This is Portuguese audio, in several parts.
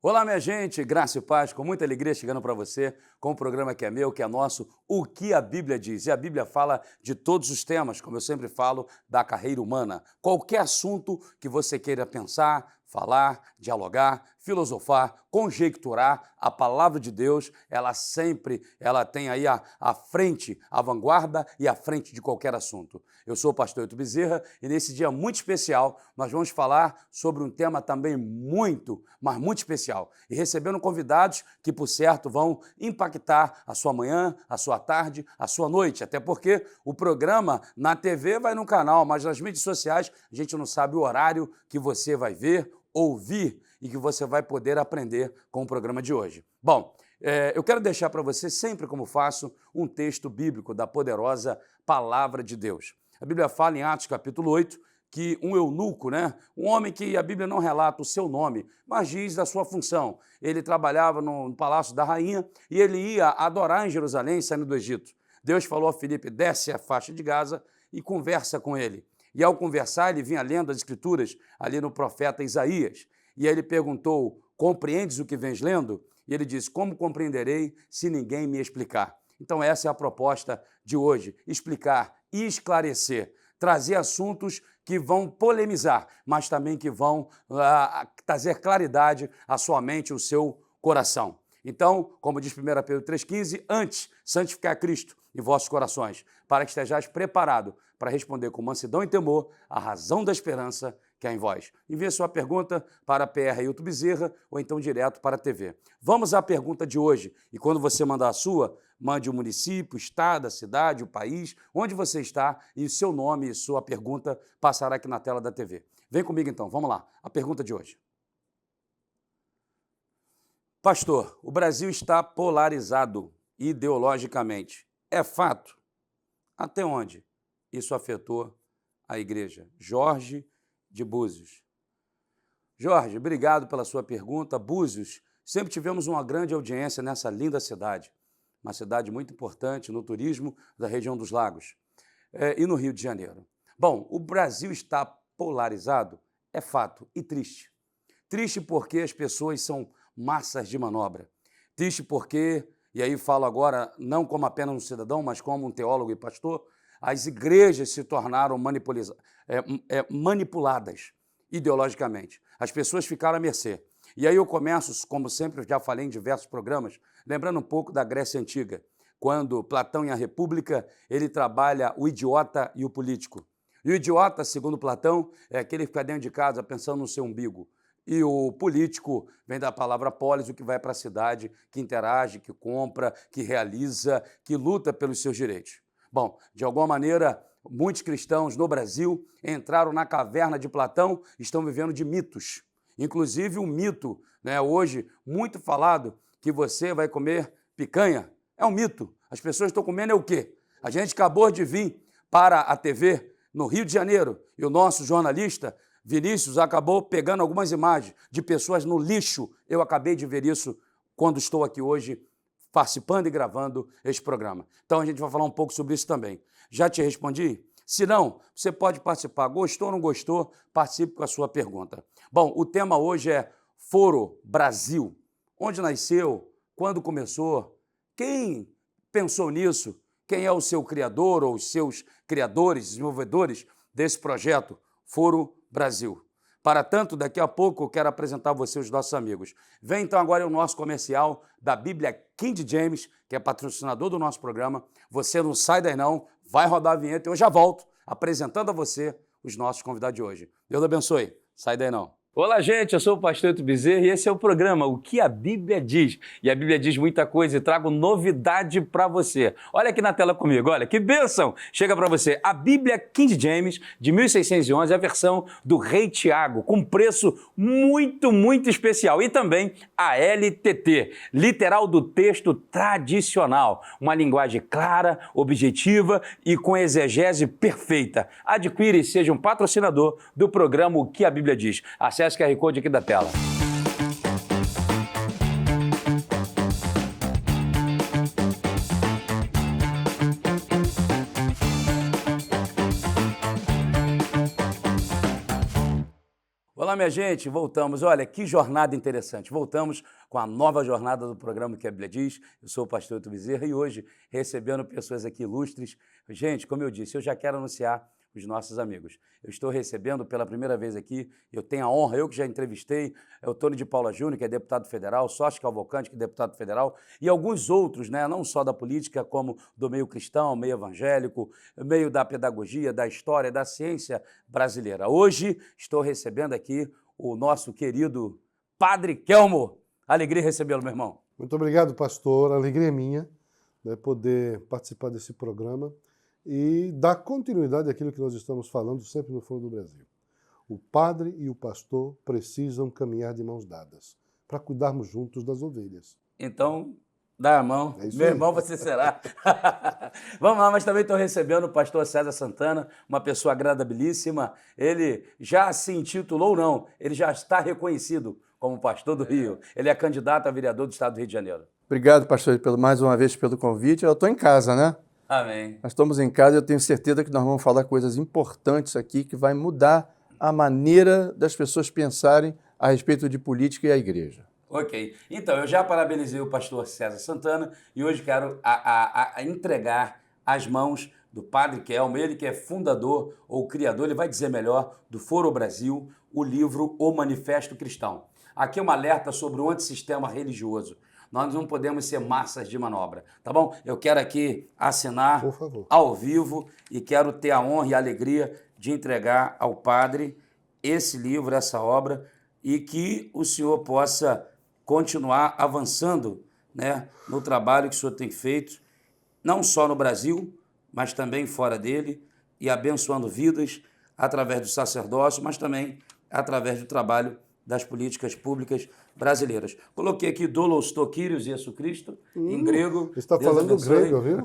Olá, minha gente, graça e paz, com muita alegria chegando para você com um programa que é meu, que é nosso, O que a Bíblia diz. E a Bíblia fala de todos os temas, como eu sempre falo, da carreira humana. Qualquer assunto que você queira pensar, falar, dialogar, filosofar, conjecturar, a palavra de Deus, ela tem aí a frente, a vanguarda e a frente de qualquer assunto. Eu sou o pastor Eto Bezerra e nesse dia muito especial nós vamos falar sobre um tema também muito, mas muito especial. E recebendo convidados que, por certo, vão impactar a sua manhã, a sua tarde, a sua noite. Até porque o programa na TV vai no canal, mas nas mídias sociais a gente não sabe o horário que você vai ver, ouvir e que você vai poder aprender com o programa de hoje. Bom, eu quero deixar para você, sempre como faço, um texto bíblico da poderosa Palavra de Deus. A Bíblia fala em Atos capítulo 8, que um eunuco, um homem que a Bíblia não relata o seu nome, mas diz da sua função. Ele trabalhava no palácio da rainha e ele ia adorar em Jerusalém, saindo do Egito. Deus falou a Filipe, desce a faixa de Gaza e conversa com ele. E ao conversar, ele vinha lendo as Escrituras ali no profeta Isaías. E aí ele perguntou, compreendes o que vens lendo? E ele disse, como compreenderei se ninguém me explicar? Então essa é a proposta de hoje, explicar e esclarecer, trazer assuntos que vão polemizar, mas também que vão trazer claridade à sua mente, ao seu coração. Então, como diz 1 Pedro 3,15, antes, santificar Cristo em vossos corações, para que estejais preparado para responder com mansidão e temor a razão da esperança que há em vós. Envie sua pergunta para PR Eto Bezerra ou então direto para a TV. Vamos à pergunta de hoje. E quando você mandar a sua, mande o município, o estado, a cidade, o país, onde você está e o seu nome e sua pergunta passará aqui na tela da TV. Vem comigo então, vamos lá. A pergunta de hoje. Pastor, o Brasil está polarizado ideologicamente. É fato? Até onde isso afetou a igreja? Jorge de Búzios. Jorge, obrigado pela sua pergunta. Búzios, sempre tivemos uma grande audiência nessa linda cidade, uma cidade muito importante no turismo da região dos lagos e no Rio de Janeiro. Bom, o Brasil está polarizado, é fato, e triste. Triste porque as pessoas são massas de manobra. Triste porque, e aí falo agora não como apenas um cidadão, mas como um teólogo e pastor, as igrejas se tornaram manipuladas ideologicamente. As pessoas ficaram à mercê. E aí eu começo, como sempre já falei em diversos programas, lembrando um pouco da Grécia Antiga, quando Platão em A República, ele trabalha o idiota e o político. E o idiota, segundo Platão, é aquele que fica dentro de casa pensando no seu umbigo. E o político vem da palavra polis, o que vai para a cidade, que interage, que compra, que realiza, que luta pelos seus direitos. Bom, de alguma maneira, muitos cristãos no Brasil entraram na caverna de Platão e estão vivendo de mitos. Inclusive um mito, hoje muito falado, que você vai comer picanha. É um mito. As pessoas estão comendo é o quê? A gente acabou de vir para a TV no Rio de Janeiro e o nosso jornalista Vinícius acabou pegando algumas imagens de pessoas no lixo. Eu acabei de ver isso quando estou aqui hoje participando e gravando este programa. Então a gente vai falar um pouco sobre isso também. Já te respondi? Se não, você pode participar. Gostou ou não gostou? Participe com a sua pergunta. Bom, o tema hoje é Foro Brasil. Onde nasceu? Quando começou? Quem pensou nisso? Quem é o seu criador ou os seus criadores, desenvolvedores desse projeto Foro Brasil? Para tanto, daqui a pouco eu quero apresentar a você os nossos amigos. Vem então agora o nosso comercial da Bíblia King James, que é patrocinador do nosso programa. Você não sai daí não, vai rodar a vinheta e eu já volto apresentando a você os nossos convidados de hoje. Deus abençoe, sai daí não. Olá, gente, eu sou o pastor Eto Bezerra e esse é o programa O que a Bíblia diz. E a Bíblia diz muita coisa e trago novidade para você. Olha aqui na tela comigo, olha, que bênção! Chega para você a Bíblia King James de 1611, a versão do Rei Tiago, com preço muito, muito especial. E também a LTT, literal do texto tradicional. Uma linguagem clara, objetiva e com exegese perfeita. Adquire e seja um patrocinador do programa O que a Bíblia diz. Acesse o QR Code aqui da tela. Olá, lá, minha gente, voltamos. Olha, que jornada interessante. Voltamos com a nova jornada do programa que a Bíblia diz. Eu sou o pastor Hilton Bezerra e hoje recebendo pessoas aqui ilustres. Gente, como eu disse, eu já quero anunciar os nossos amigos. Eu estou recebendo pela primeira vez aqui, eu tenho a honra, eu que já entrevistei, é o Tony de Paula Júnior, que é deputado federal, Sócio Cavalcante, que é deputado federal, e alguns outros, né, não só da política, como do meio cristão, meio evangélico, meio da pedagogia, da história, da ciência brasileira. Hoje estou recebendo aqui o nosso querido Padre Kelmo. Alegria recebê-lo, meu irmão. Muito obrigado, pastor. A alegria é minha, né, poder participar desse programa e dar continuidade àquilo que nós estamos falando sempre no Foro do Brasil. O padre e o pastor precisam caminhar de mãos dadas para cuidarmos juntos das ovelhas. Então, dá a mão. É isso Meu aí. irmão, você será. Vamos lá, mas também estou recebendo o pastor César Santana, uma pessoa agradabilíssima. Ele já se intitulou, não, ele já está reconhecido como pastor do Rio. Ele é candidato a vereador do estado do Rio de Janeiro. Obrigado, pastor, mais uma vez pelo convite. Eu estou em casa, né? Amém. Nós estamos em casa e eu tenho certeza que nós vamos falar coisas importantes aqui que vai mudar a maneira das pessoas pensarem a respeito de política e a igreja. Ok. Então, eu já parabenizei o pastor César Santana e hoje quero entregar às mãos do Padre Kelmo, ele que é fundador ou criador, ele vai dizer melhor, do Foro Brasil, o livro O Manifesto Cristão. Aqui é um alerta sobre o antissistema religioso. Nós não podemos ser massas de manobra, tá bom? Eu quero aqui assinar Por favor. ao vivo e quero ter a honra e a alegria de entregar ao padre esse livro, essa obra, e que o senhor possa continuar avançando, né, no trabalho que o senhor tem feito, não só no Brasil, mas também fora dele, e abençoando vidas através do sacerdócio, mas também através do trabalho das políticas públicas brasileiras. Coloquei aqui Doulos to Kyrios, Jesus Cristo, em grego. Está Deus falando abençoe. grego, viu?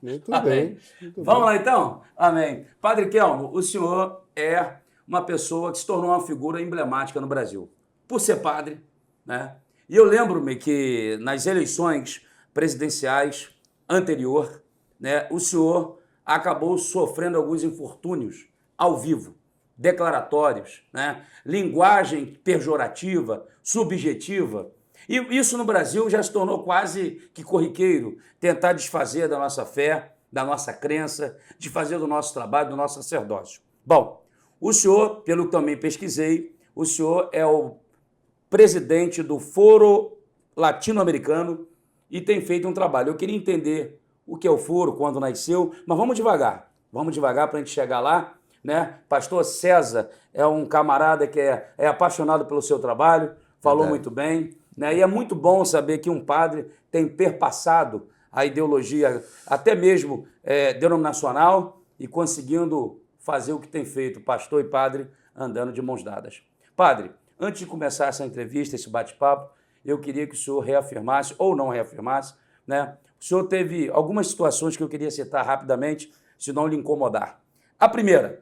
Muito Amém. bem. Muito Vamos bem. lá então? Amém. Padre Kelmo, o senhor é uma pessoa que se tornou uma figura emblemática no Brasil, por ser padre, né? E eu lembro-me que nas eleições presidenciais anterior, né, o senhor acabou sofrendo alguns infortúnios ao vivo, declaratórios, né, linguagem pejorativa, subjetiva. E isso no Brasil já se tornou quase que corriqueiro, tentar desfazer da nossa fé, da nossa crença, desfazer do nosso trabalho, do nosso sacerdócio. Bom, o senhor, pelo que também pesquisei, o senhor é o presidente do Foro Latino-Americano e tem feito um trabalho. Eu queria entender o que é o Foro, quando nasceu, mas vamos devagar para a gente chegar lá, né? Pastor César é um camarada que é apaixonado pelo seu trabalho, falou muito bem, né? E é muito bom saber que um padre tem perpassado a ideologia, até mesmo denominacional, e conseguindo fazer o que tem feito, pastor e padre andando de mãos dadas. Padre, antes de começar essa entrevista, esse bate-papo, eu queria que o senhor reafirmasse, ou não reafirmasse, né? O senhor teve algumas situações que eu queria citar rapidamente, se não lhe incomodar. A primeira,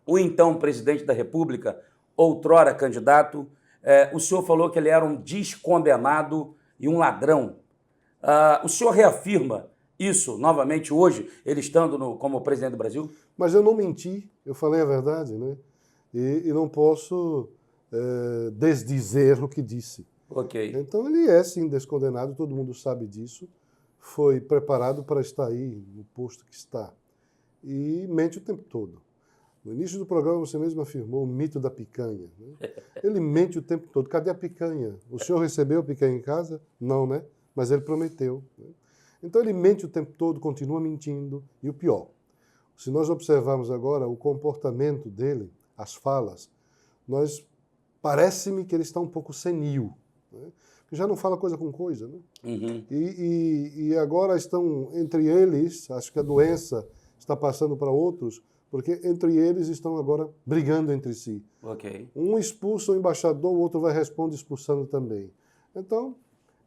o então presidente da República, outrora candidato, o senhor falou que ele era um descondenado e um ladrão. O senhor reafirma isso novamente hoje, ele estando como presidente do Brasil? Mas eu não menti, eu falei a verdade, né? E não posso desdizer o que disse. Ok. Então ele é sim descondenado, todo mundo sabe disso. Foi preparado para estar aí no posto que está. E mente o tempo todo. No início do programa você mesmo afirmou o mito da picanha, né? Ele mente o tempo todo. Cadê a picanha? O senhor recebeu a picanha em casa? Não, né? Mas ele prometeu, né? Então ele mente o tempo todo, continua mentindo. E o pior, se nós observarmos agora o comportamento dele, as falas, parece-me que ele está um pouco senil, né? Já não fala coisa com coisa, né? Uhum. E agora estão entre eles, acho que a doença está passando para outros, porque entre eles estão agora brigando entre si. Ok. Um expulsa o embaixador, o outro vai responder expulsando também. Então,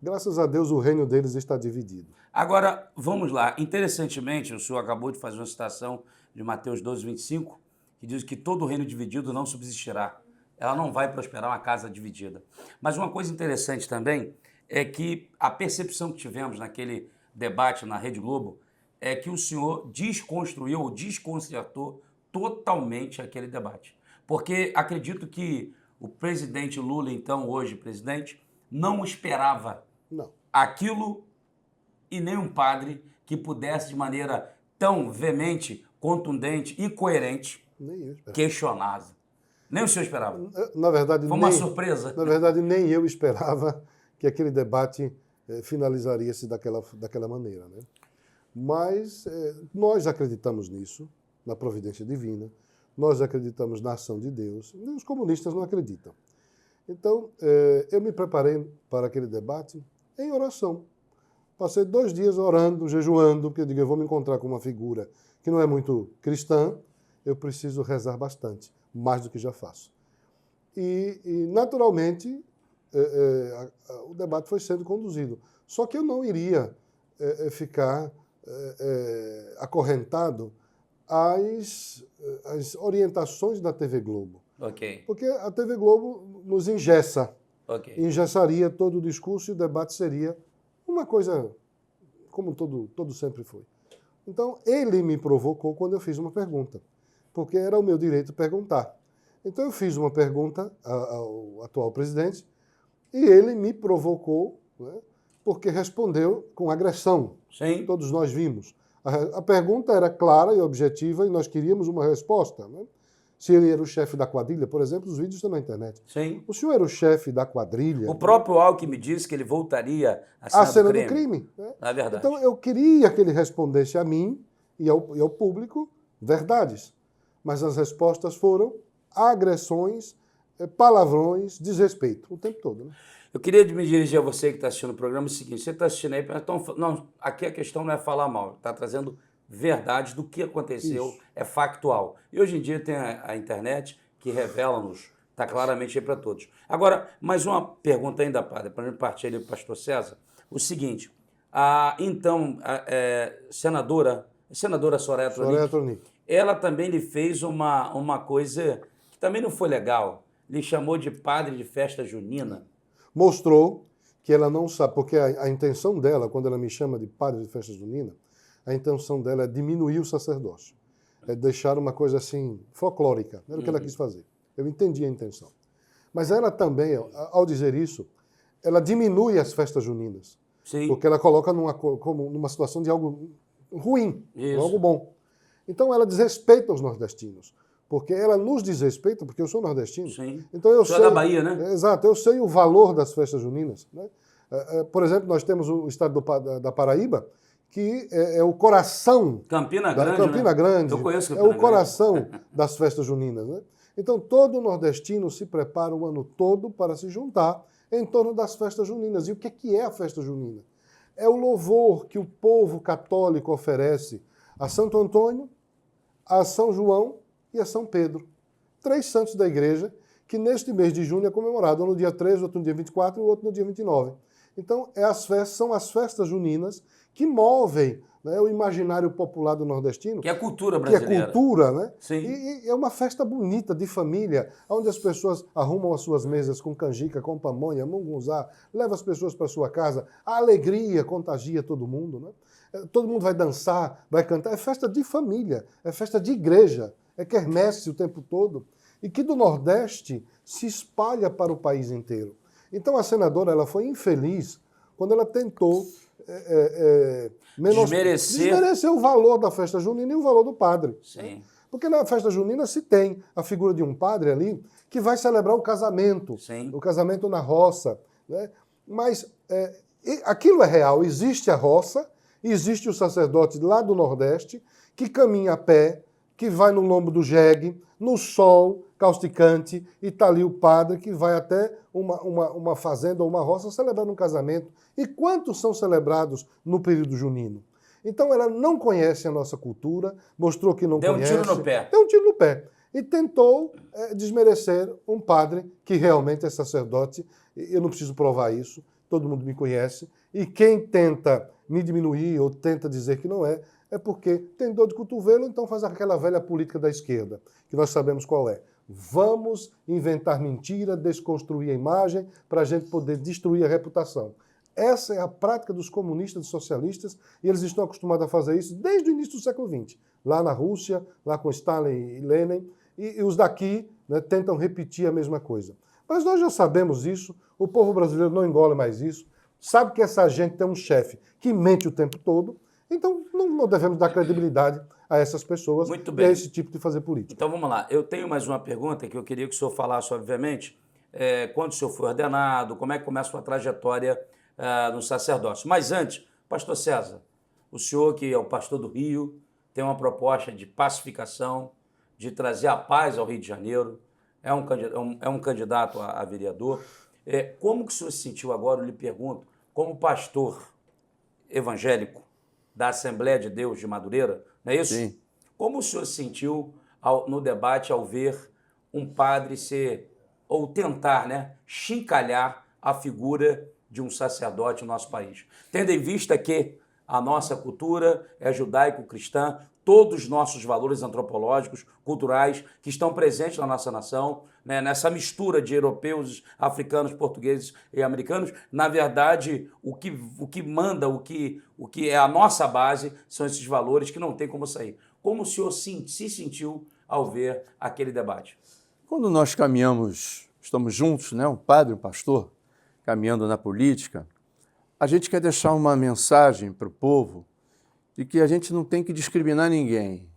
graças a Deus, o reino deles está dividido. Agora, vamos lá. Interessantemente, o senhor acabou de fazer uma citação de Mateus 12, 25, que diz que todo reino dividido não subsistirá. Ela não vai prosperar uma casa dividida. Mas uma coisa interessante também é que a percepção que tivemos naquele debate na Rede Globo é que o senhor desconstruiu ou desconcertou totalmente aquele debate. Porque acredito que o presidente Lula, então hoje presidente, não esperava Não. aquilo e nem um padre que pudesse de maneira tão veemente, contundente e coerente Nem eu esperava. questionar. Nem o senhor esperava. Na verdade, Foi uma surpresa. Na verdade, nem eu esperava que aquele debate finalizaria-se daquela maneira, né? Mas nós acreditamos nisso, na providência divina, nós acreditamos na ação de Deus, e os comunistas não acreditam. Então, eu me preparei para aquele debate em oração. Passei 2 dias orando, jejuando, porque eu digo, eu vou me encontrar com uma figura que não é muito cristã, eu preciso rezar bastante, mais do que já faço. E naturalmente, o debate foi sendo conduzido. Só que eu não iria ficar acorrentado às orientações da TV Globo. Ok, Porque a TV Globo nos engessa, ok. engessaria todo o discurso e o debate seria uma coisa como todo sempre foi. Então, ele me provocou quando eu fiz uma pergunta, porque era o meu direito perguntar. Então, eu fiz uma pergunta ao atual presidente e ele me provocou, né, porque respondeu com agressão. Sim. Todos nós vimos. A pergunta era clara e objetiva e nós queríamos uma resposta, né? Se ele era o chefe da quadrilha, por exemplo, os vídeos estão na internet. Sim. O senhor era o chefe da quadrilha? O próprio Alckmin disse que ele voltaria à cena do crime. Né? É verdade. Então, eu queria que ele respondesse a mim e ao público verdades. Mas as respostas foram agressões, palavrões, desrespeito, o tempo todo. Né? Eu queria me dirigir a você que está assistindo o programa o seguinte, você está assistindo aí, então, não, aqui a questão não é falar mal, está trazendo verdades do que aconteceu, Isso. é factual. E hoje em dia tem a internet que revela-nos, está claramente aí para todos. Agora, mais uma pergunta ainda, padre, para a gente partir ali para o pastor César, o seguinte, senadora Soraya Tronic, ela também lhe fez uma coisa que também não foi legal, lhe chamou de padre de festa junina. Mostrou que ela não sabe, porque a intenção dela, quando ela me chama de padre de festa junina, a intenção dela é diminuir o sacerdócio, é deixar uma coisa assim, folclórica, era o que ela quis fazer. Eu entendi a intenção. Mas ela também, ao dizer isso, ela diminui as festas juninas, Sim. porque ela coloca numa situação de algo ruim, algo bom. Então ela desrespeita os nordestinos, porque ela nos desrespeita, porque eu sou nordestino. Sim. Então eu sei, sei, da Bahia, né? Exato, eu sei o valor das festas juninas. Né? Por exemplo, nós temos o estado da Paraíba, que é o coração Campina Campina Grande, Eu conheço Campina é o coração das festas juninas. Né? Então todo nordestino se prepara o ano todo para se juntar em torno das festas juninas. E o que é a festa junina? É o louvor que o povo católico oferece a Santo Antônio, a São João e a São Pedro. 3 santos da igreja que neste mês de junho é comemorado, um no dia 13, outro no dia 24 e o outro no dia 29. Então, são as festas juninas que movem, né, o imaginário popular do nordestino. Que é a cultura brasileira. Que é cultura, né? Sim. E é uma festa bonita, de família, onde as pessoas arrumam as suas mesas com canjica, com pamonha, mungunzá, levam as pessoas para sua casa, a alegria contagia todo mundo, né? Todo mundo vai dançar, vai cantar. É festa de família, é festa de igreja, é quermesse o tempo todo. E que do Nordeste se espalha para o país inteiro. Então a senadora ela foi infeliz quando ela tentou desmerecer o valor da festa junina e o valor do padre. Sim. Né? Porque na festa junina se tem a figura de um padre ali que vai celebrar o casamento na roça. Né? Mas aquilo é real, existe a roça, existe o sacerdote lá do Nordeste que caminha a pé, que vai no lombo do jegue, no sol causticante, e está ali o padre que vai até uma fazenda ou uma roça celebrar um casamento. E quantos são celebrados no período junino? Então ela não conhece a nossa cultura, mostrou que não conhece. Deu um tiro no pé. Deu um tiro no pé. E tentou desmerecer um padre que realmente é sacerdote. Eu não preciso provar isso, todo mundo me conhece. E quem tenta me diminuir ou tenta dizer que não é porque tem dor de cotovelo, então faz aquela velha política da esquerda, que nós sabemos qual é. Vamos inventar mentira, desconstruir a imagem, para a gente poder destruir a reputação. Essa é a prática dos comunistas e socialistas, e eles estão acostumados a fazer isso desde o início do século XX. Lá na Rússia, lá com Stalin e Lenin, e os daqui, né, tentam repetir a mesma coisa. Mas nós já sabemos isso, o povo brasileiro não engole mais isso, sabe que essa gente tem um chefe que mente o tempo todo, então não devemos dar credibilidade a essas pessoas Muito e bem. a esse tipo de fazer política. Então vamos lá. Eu tenho mais uma pergunta que eu queria que o senhor falasse, obviamente, quando o senhor foi ordenado, como é que começa a sua trajetória no sacerdócio. Mas antes, pastor César, o senhor que é o pastor do Rio, tem uma proposta de pacificação, de trazer a paz ao Rio de Janeiro, é um candidato a vereador. Como que o senhor se sentiu agora, eu lhe pergunto, como pastor evangélico da Assembleia de Deus de Madureira, não é isso? Sim. Como o senhor se sentiu no debate ao ver um padre ou tentar, né, chincalhar a figura de um sacerdote no nosso país? Tendo em vista que a nossa cultura é judaico-cristã, todos os nossos valores antropológicos, culturais, que estão presentes na nossa nação, né, nessa mistura de europeus, africanos, portugueses e americanos, na verdade, o que manda, o que é a nossa base, são esses valores que não tem como sair. Como o senhor se sentiu ao ver aquele debate? Quando nós caminhamos, estamos juntos, né, um padre, um pastor, caminhando na política, a gente quer deixar uma mensagem para o povo de que a gente não tem que discriminar ninguém.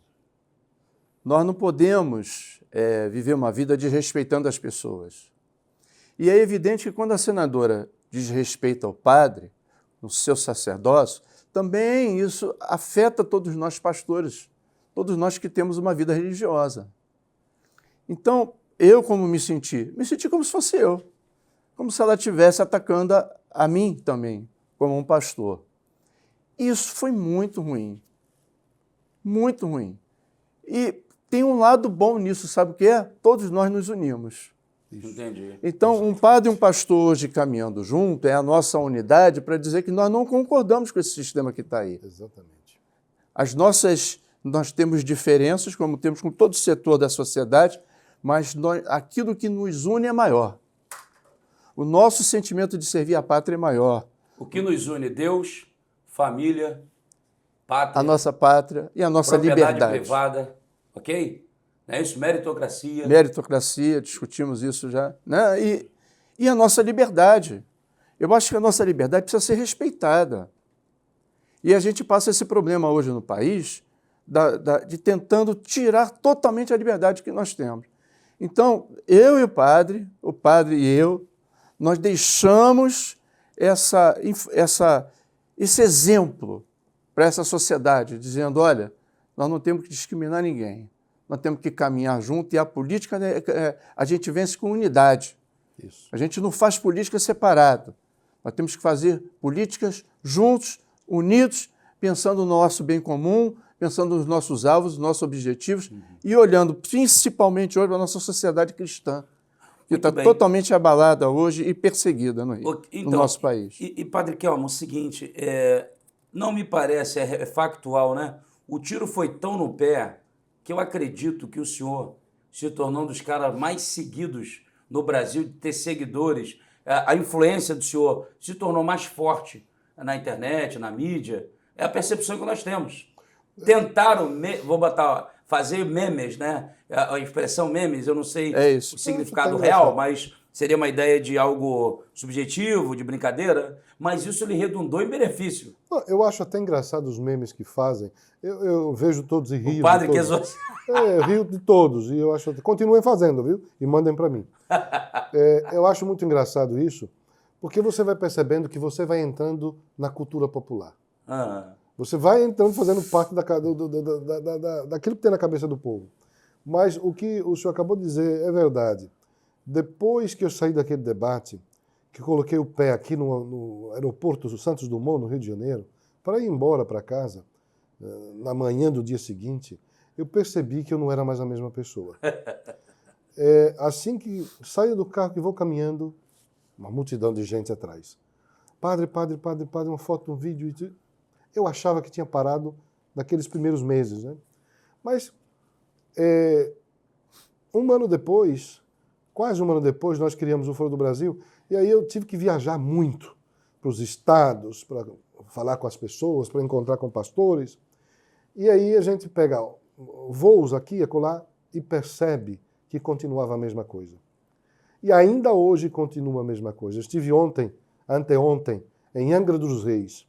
Nós não podemos viver uma vida desrespeitando as pessoas. E é evidente que quando a senadora desrespeita o padre, no seu sacerdócio, também isso afeta todos nós pastores, todos nós que temos uma vida religiosa. Então, eu como me senti? Me senti como se fosse eu, como se ela estivesse atacando a mim também, como um pastor. Isso foi muito ruim, muito ruim. E tem um lado bom nisso, sabe o que é? Todos nós nos unimos. Entendi. Então, um padre e um pastor hoje caminhando junto é a nossa unidade para dizer que nós não concordamos com esse sistema que está aí. Exatamente. Nós temos diferenças, como temos com todo o setor da sociedade, mas aquilo que nos une é maior. O nosso sentimento de servir a pátria é maior. O que nos une? Deus, família, pátria, A nossa pátria e a nossa liberdade. privada, ok? Não é isso? Meritocracia. Meritocracia, discutimos isso já. Né? E a nossa liberdade. Eu acho que a nossa liberdade precisa ser respeitada. E a gente passa esse problema hoje no país de tentando tirar totalmente a liberdade que nós temos. Então, eu e o padre e eu, nós deixamos esse exemplo para essa sociedade, dizendo, olha, nós não temos que discriminar ninguém, nós temos que caminhar junto e a política, a gente vence com unidade. Isso. A gente não faz política separado, nós temos que fazer políticas juntos, unidos, pensando no nosso bem comum, pensando nos nossos alvos, nos nossos objetivos e olhando principalmente hoje para a nossa sociedade cristã, que está totalmente abalada hoje e perseguida no nosso país. E Padre Kelmo, o seguinte, não me parece, é factual, né? O tiro foi tão no pé que eu acredito que o senhor se tornou um dos caras mais seguidos no Brasil, de ter seguidores. A influência do senhor se tornou mais forte na internet, na mídia. É a percepção que nós temos. Tentaram, fazer memes, né? A expressão memes, eu não sei o significado real, mas seria uma ideia de algo subjetivo, de brincadeira, mas isso lhe redundou em benefício. Eu acho até engraçado os memes que fazem. Eu vejo todos e rio. O padre que rio de todos. E eu acho. Continuem fazendo, viu? E mandem para mim. Eu acho muito engraçado isso, porque você vai percebendo que você vai entrando na cultura popular. Você vai, então, fazendo parte daquilo que tem na cabeça do povo. Mas o que o senhor acabou de dizer é verdade. Depois que eu saí daquele debate, que coloquei o pé aqui no aeroporto do Santos Dumont, no Rio de Janeiro, para ir embora para casa, na manhã do dia seguinte, eu percebi que eu não era mais a mesma pessoa. Assim que saio do carro e vou caminhando, uma multidão de gente atrás. Padre, uma foto, um vídeo. Eu achava que tinha parado naqueles primeiros meses, né? Mas, quase um ano depois, nós criamos o Foro do Brasil, e aí eu tive que viajar muito para os estados, para falar com as pessoas, para encontrar com pastores. E aí a gente pega voos aqui e acolá e percebe que continuava a mesma coisa. E ainda hoje continua a mesma coisa. Eu estive anteontem, em Angra dos Reis,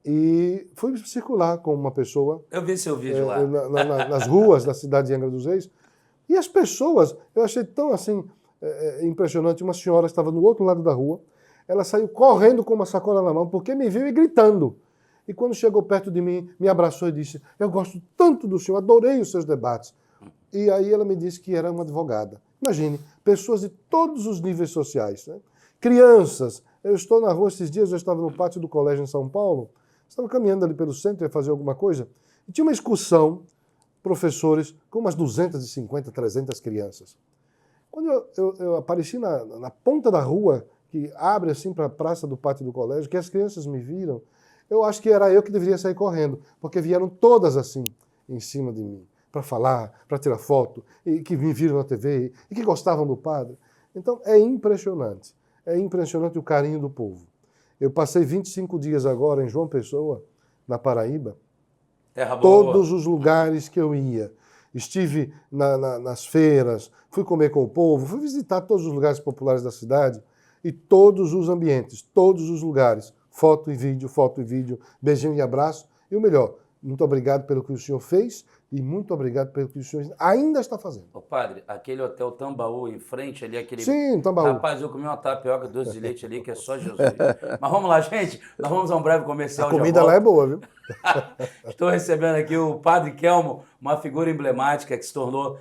e fui circular com uma pessoa Eu vi seu vídeo lá. nas ruas da cidade de Angra dos Reis, e as pessoas, eu achei tão assim impressionante. Uma senhora estava no outro lado da rua, ela saiu correndo com uma sacola na mão, porque me viu e gritando. E quando chegou perto de mim, me abraçou e disse: eu gosto tanto do senhor, adorei os seus debates. E aí ela me disse que era uma advogada. Imagine, pessoas de todos os níveis sociais, né? Crianças. Eu estou na rua esses dias, eu estava no pátio do colégio em São Paulo, estava caminhando ali pelo centro, ia fazer alguma coisa, e tinha uma excursão, professores, com umas 250, 300 crianças. Quando eu apareci na ponta da rua, que abre assim para a praça do pátio do colégio, que as crianças me viram, eu acho que era eu que deveria sair correndo, porque vieram todas assim, em cima de mim, para falar, para tirar foto, e que me viram na TV, e que gostavam do padre. Então, é impressionante o carinho do povo. Eu passei 25 dias agora em João Pessoa, na Paraíba, Terra boa. todos os lugares que eu ia. Estive nas feiras, fui comer com o povo, fui visitar todos os lugares populares da cidade e todos os ambientes, todos os lugares. Foto e vídeo, beijinho e abraço. E o melhor, muito obrigado pelo que o senhor fez e muito obrigado pelo que o senhor ainda está fazendo. Ô, padre, aquele hotel Tambaú em frente ali, aquele... Sim, Tambaú. Rapaz, eu comi uma tapioca, doce de leite ali, que é só Jesus. Mas vamos lá, gente. Nós vamos a um breve comercial. A comida lá é boa, viu? Estou recebendo aqui o Padre Kelmo, uma figura emblemática que se tornou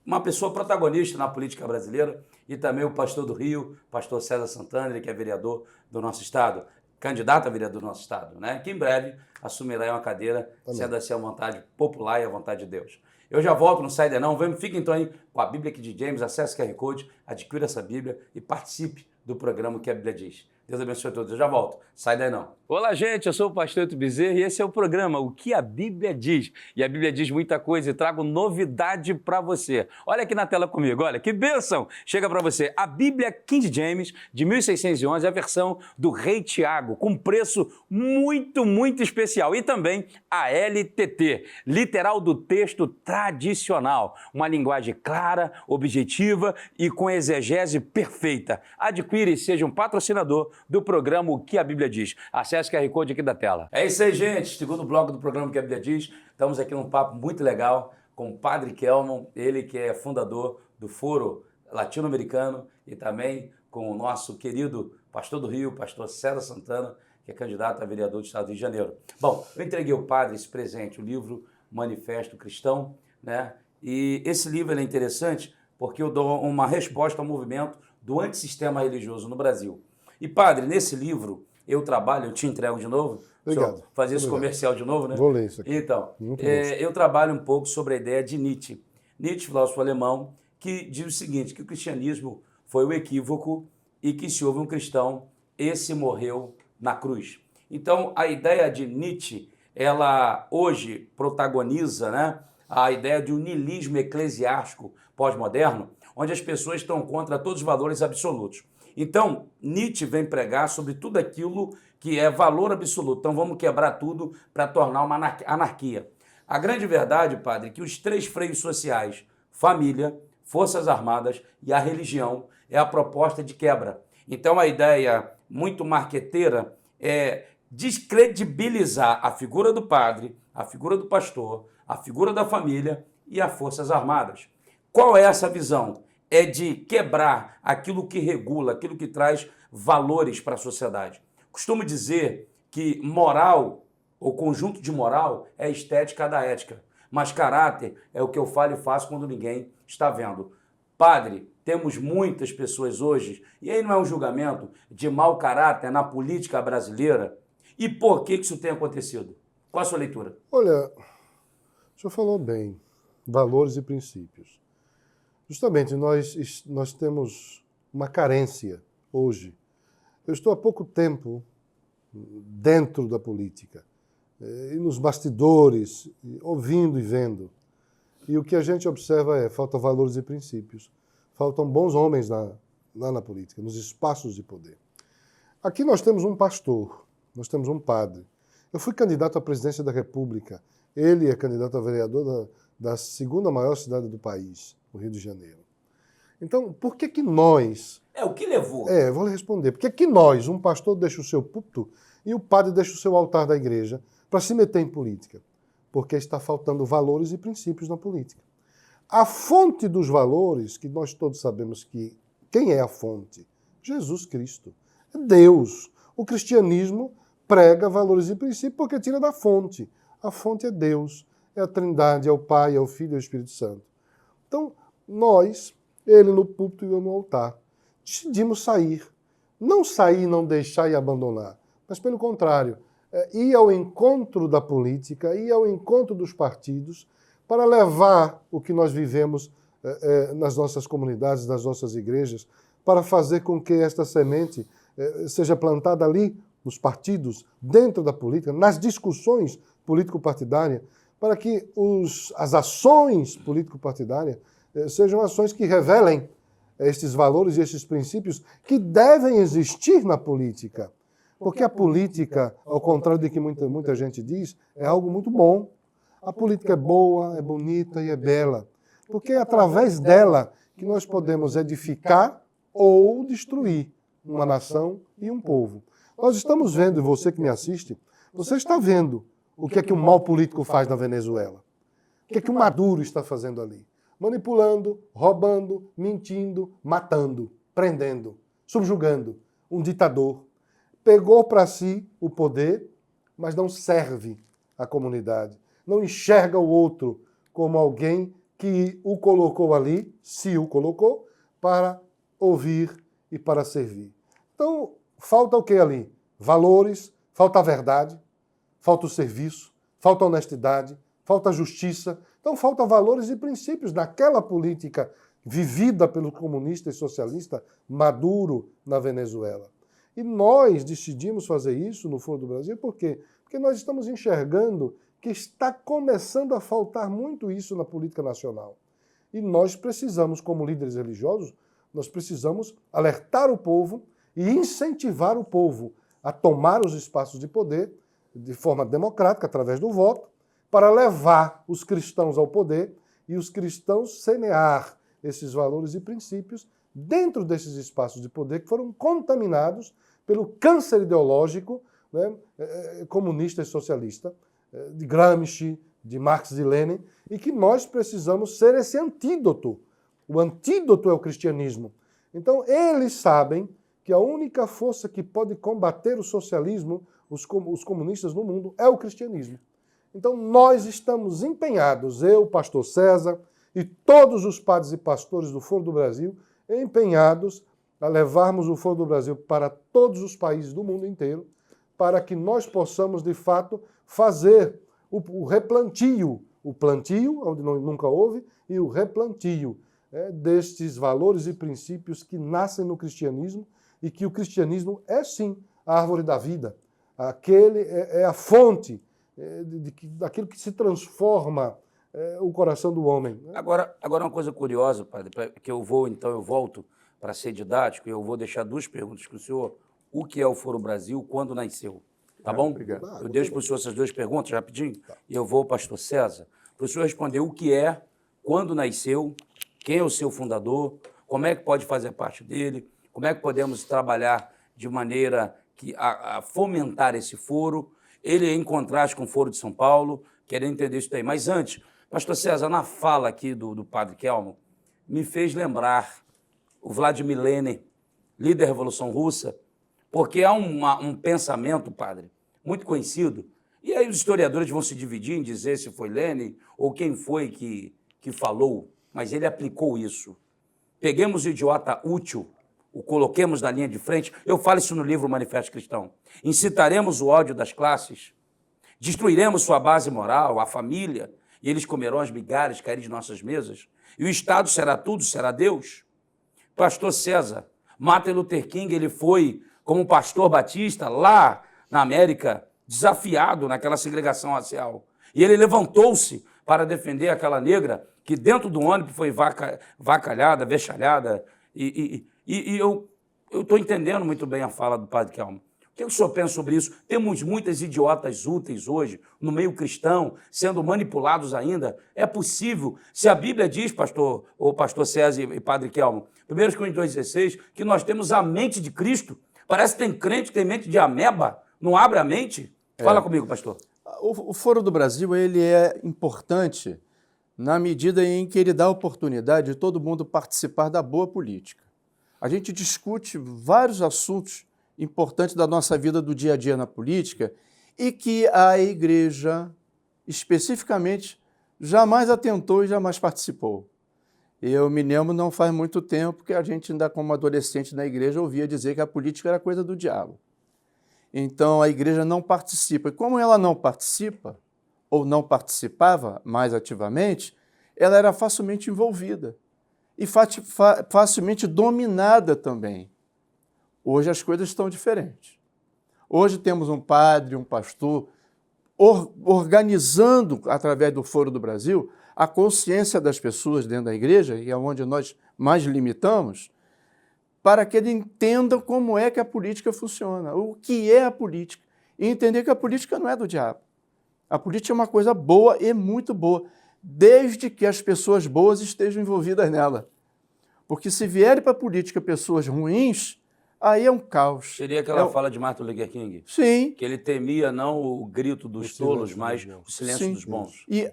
uma pessoa protagonista na política brasileira, e também o pastor do Rio, pastor César Santana, ele que é vereador do nosso estado, candidato a vereador do nosso estado, né? Que em breve assumirá uma cadeira, sendo assim a vontade popular e a vontade de Deus. Eu já volto, não sai daí não. Fique então aí com a Bíblia aqui de James, acesse o QR Code, adquira essa Bíblia e participe do programa que a Bíblia diz. Deus abençoe a todos. Eu já volto. Sai daí não. Olá, gente. Eu sou o pastor Eto Bezerra e esse é o programa O que a Bíblia diz. E a Bíblia diz muita coisa e trago novidade para você. Olha aqui na tela comigo. Olha, que bênção. Chega para você a Bíblia King James de 1611, a versão do Rei Tiago, com preço muito, muito especial. E também a LTT, literal do texto tradicional. Uma linguagem clara, objetiva e com exegese perfeita. Adquire e seja um patrocinador do programa O que a Bíblia diz. Acesse o QR Code aqui da tela. É isso aí, gente. Segundo bloco do programa O que a Bíblia diz. Estamos aqui num papo muito legal com o Padre Kelmo, ele que é fundador do Foro Latino-Americano, e também com o nosso querido pastor do Rio, pastor César Santana, que é candidato a vereador do estado do Rio de Janeiro. Bom, eu entreguei ao padre esse presente, o livro Manifesto Cristão, né? E esse livro é interessante porque eu dou uma resposta ao movimento do antissistema religioso no Brasil. E, padre, nesse livro eu te entrego de novo. Obrigado. Fazer esse comercial de novo, né? Vou ler isso aqui. Então, eu trabalho um pouco sobre a ideia de Nietzsche. Nietzsche, filósofo alemão, que diz o seguinte, que o cristianismo foi o equívoco e que se houve um cristão, esse morreu na cruz. Então, a ideia de Nietzsche, ela hoje protagoniza, né, a ideia de um niilismo eclesiástico pós-moderno, onde as pessoas estão contra todos os valores absolutos. Então, Nietzsche vem pregar sobre tudo aquilo que é valor absoluto. Então, vamos quebrar tudo para tornar uma anarquia. A grande verdade, padre, é que os 3 freios sociais, família, forças armadas e a religião, é a proposta de quebra. Então, a ideia muito marqueteira é descredibilizar a figura do padre, a figura do pastor, a figura da família e as forças armadas. Qual é essa visão? É de quebrar aquilo que regula, aquilo que traz valores para a sociedade. Costumo dizer que moral, ou conjunto de moral, é estética da ética, mas caráter é o que eu falo e faço quando ninguém está vendo. Padre, temos muitas pessoas hoje, e aí não é um julgamento, de mau caráter na política brasileira. E por que isso tem acontecido? Qual a sua leitura? Olha, o senhor falou bem, valores e princípios. Justamente, nós temos uma carência hoje. Eu estou há pouco tempo dentro da política, e nos bastidores, ouvindo e vendo. E o que a gente observa falta valores e princípios. Faltam bons homens lá na política, nos espaços de poder. Aqui nós temos um pastor, nós temos um padre. Eu fui candidato à presidência da República. Ele é candidato a vereador da segunda maior cidade do país, o Rio de Janeiro. Então, por que que nós... O que levou? Vou lhe responder. Por que que nós, um pastor deixa o seu púlpito e o padre deixa o seu altar da igreja para se meter em política? Porque está faltando valores e princípios na política. A fonte dos valores, que nós todos sabemos que... Quem é a fonte? Jesus Cristo. É Deus. O cristianismo prega valores e princípios porque tira da fonte. A fonte é Deus. É a Trindade, é o Pai, é o Filho e é o Espírito Santo. Então, nós, ele no púlpito e eu no altar, decidimos sair. Não sair, não deixar e abandonar, mas pelo contrário, ir ao encontro da política, ir ao encontro dos partidos, para levar o que nós vivemos nas nossas comunidades, nas nossas igrejas, para fazer com que esta semente seja plantada ali, nos partidos, dentro da política, nas discussões político-partidárias, para que as ações político-partidárias sejam ações que revelem estes valores e estes princípios que devem existir na política. Porque a política, ao contrário do que muita gente diz, é algo muito bom. A política é boa, é bonita e é bela. Porque é através dela que nós podemos edificar ou destruir uma nação e um povo. Nós estamos vendo, e você que me assiste, você está vendo o que é que o mal político faz na Venezuela. O que é que o Maduro está fazendo ali? Manipulando, roubando, mentindo, matando, prendendo, subjugando. Um ditador. Pegou para si o poder, mas não serve à comunidade. Não enxerga o outro como alguém que o colocou ali, se o colocou, para ouvir e para servir. Então, falta o que ali? Valores, falta a verdade, falta o serviço, falta a honestidade, falta a justiça. Então, falta valores e princípios naquela política vivida pelo comunista e socialista Maduro na Venezuela. E nós decidimos fazer isso no Foro do Brasil, por quê? Porque nós estamos enxergando que está começando a faltar muito isso na política nacional. E nós precisamos, como líderes religiosos, nós precisamos alertar o povo e incentivar o povo a tomar os espaços de poder de forma democrática, através do voto, para levar os cristãos ao poder e os cristãos semear esses valores e princípios dentro desses espaços de poder que foram contaminados pelo câncer ideológico, né, comunista e socialista, de Gramsci, de Marx e Lenin, e que nós precisamos ser esse antídoto. O antídoto é o cristianismo. Então, eles sabem que a única força que pode combater o socialismo, os comunistas no mundo, é o cristianismo. Então, nós estamos empenhados, eu, pastor César, e todos os padres e pastores do Foro do Brasil, empenhados a levarmos o Foro do Brasil para todos os países do mundo inteiro, para que nós possamos, de fato, fazer o replantio, o plantio, onde nunca houve, e o replantio destes valores e princípios que nascem no cristianismo e que o cristianismo é, sim, a árvore da vida. Aquele é a fonte daquilo que se transforma o coração do homem. Agora uma coisa curiosa, padre, que eu volto para ser didático, e eu vou deixar duas perguntas para o senhor. O que é o Foro Brasil, quando nasceu? Tá bom? Obrigado. Eu deixo para o senhor essas duas perguntas rapidinho, e eu vou ao pastor César, para o senhor responder o que é, quando nasceu, quem é o seu fundador, como é que pode fazer parte dele, como é que podemos trabalhar de maneira a fomentar esse foro, ele em contraste com o Foro de São Paulo, querendo entender isso daí. Mas antes, pastor César, na fala aqui do padre Kelmo, me fez lembrar o Vladimir Lenin, líder da Revolução Russa, porque há um pensamento, padre, muito conhecido, e aí os historiadores vão se dividir em dizer se foi Lenin ou quem foi que falou, mas ele aplicou isso. Peguemos o idiota útil, o coloquemos na linha de frente. Eu falo isso no livro Manifesto Cristão. Incitaremos o ódio das classes, destruiremos sua base moral, a família, e eles comerão as migalhas caírem de nossas mesas, e o Estado será tudo, será Deus. Pastor César, Martin Luther King, ele foi, como pastor batista, lá na América, desafiado naquela segregação racial. E ele levantou-se para defender aquela negra que dentro do ônibus foi vacalhada, vexalhada. E eu estou entendendo muito bem a fala do padre Kelmo. O que o senhor pensa sobre isso? Temos muitas idiotas úteis hoje, no meio cristão, sendo manipulados ainda. É possível? Se a Bíblia diz, pastor César e padre Kelmo, 1 Coríntios 2,16, que nós temos a mente de Cristo. Parece que tem crente que tem mente de ameba, não abre a mente. Fala comigo, pastor. O Foro do Brasil ele é importante na medida em que ele dá a oportunidade de todo mundo participar da boa política. A gente discute vários assuntos importantes da nossa vida do dia a dia na política e que a igreja, especificamente, jamais atentou e jamais participou. Eu me lembro, não faz muito tempo, que a gente ainda como adolescente na igreja ouvia dizer que a política era coisa do diabo. Então a igreja não participa. E como ela não participa, ou não participava mais ativamente, ela era facilmente envolvida e facilmente dominada também. Hoje as coisas estão diferentes. Hoje temos um padre, um pastor, organizando, através do Foro do Brasil, a consciência das pessoas dentro da igreja, e é onde nós mais limitamos, para que ele entenda como é que a política funciona, o que é a política, e entender que a política não é do diabo. A política é uma coisa boa e muito boa, desde que as pessoas boas estejam envolvidas nela. Porque se vierem para a política pessoas ruins, aí é um caos. Seria aquela fala de Martin Luther King? Sim. Que ele temia não o grito dos tolos, mas o silêncio dos bons. E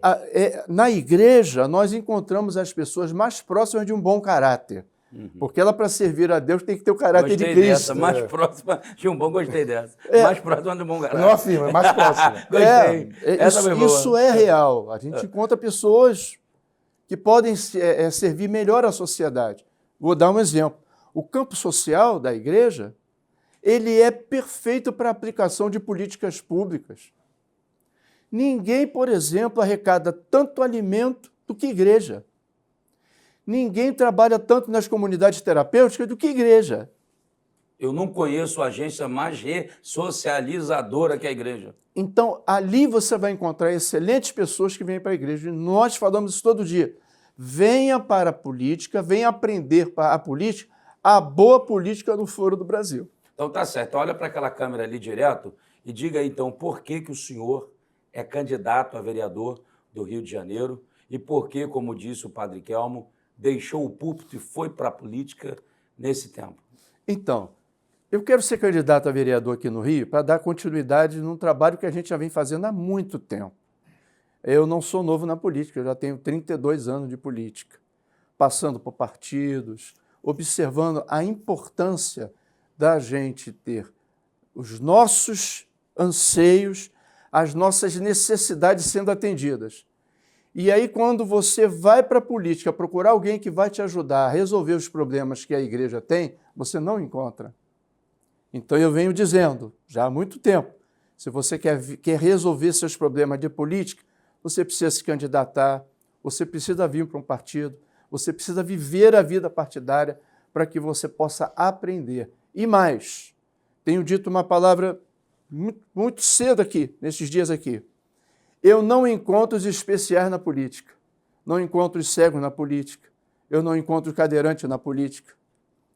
na igreja nós encontramos as pessoas mais próximas de um bom caráter. Porque ela, para servir a Deus, tem que ter o caráter de Cristo. Dessa, mais próxima de um bom, gostei dessa. Mais próxima de um bom caráter. Não afirma, é mais próxima. Gostei. Isso é real. A gente encontra pessoas que podem servir melhor à sociedade. Vou dar um exemplo. O campo social da igreja, ele é perfeito para a aplicação de políticas públicas. Ninguém, por exemplo, arrecada tanto alimento do que igreja. Ninguém trabalha tanto nas comunidades terapêuticas do que igreja. Eu não conheço agência mais ressocializadora que a igreja. Então, ali você vai encontrar excelentes pessoas que vêm para a igreja. E nós falamos isso todo dia. Venha para a política, venha aprender para a política, a boa política do Foro do Brasil. Então tá certo. Olha para aquela câmera ali direto e diga aí, então, por que o senhor é candidato a vereador do Rio de Janeiro e por que, como disse o padre Kelmo, deixou o púlpito e foi para a política nesse tempo? Então, eu quero ser candidato a vereador aqui no Rio para dar continuidade num trabalho que a gente já vem fazendo há muito tempo. Eu não sou novo na política, eu já tenho 32 anos de política, passando por partidos, observando a importância da gente ter os nossos anseios, as nossas necessidades sendo atendidas. E aí, quando você vai para a política procurar alguém que vai te ajudar a resolver os problemas que a igreja tem, você não encontra. Então, eu venho dizendo, já há muito tempo, se você quer resolver seus problemas de política, você precisa se candidatar, você precisa vir para um partido, você precisa viver a vida partidária para que você possa aprender. E mais, tenho dito uma palavra muito cedo aqui, nesses dias aqui. Eu não encontro os especiais na política, não encontro os cegos na política, eu não encontro os cadeirantes na política,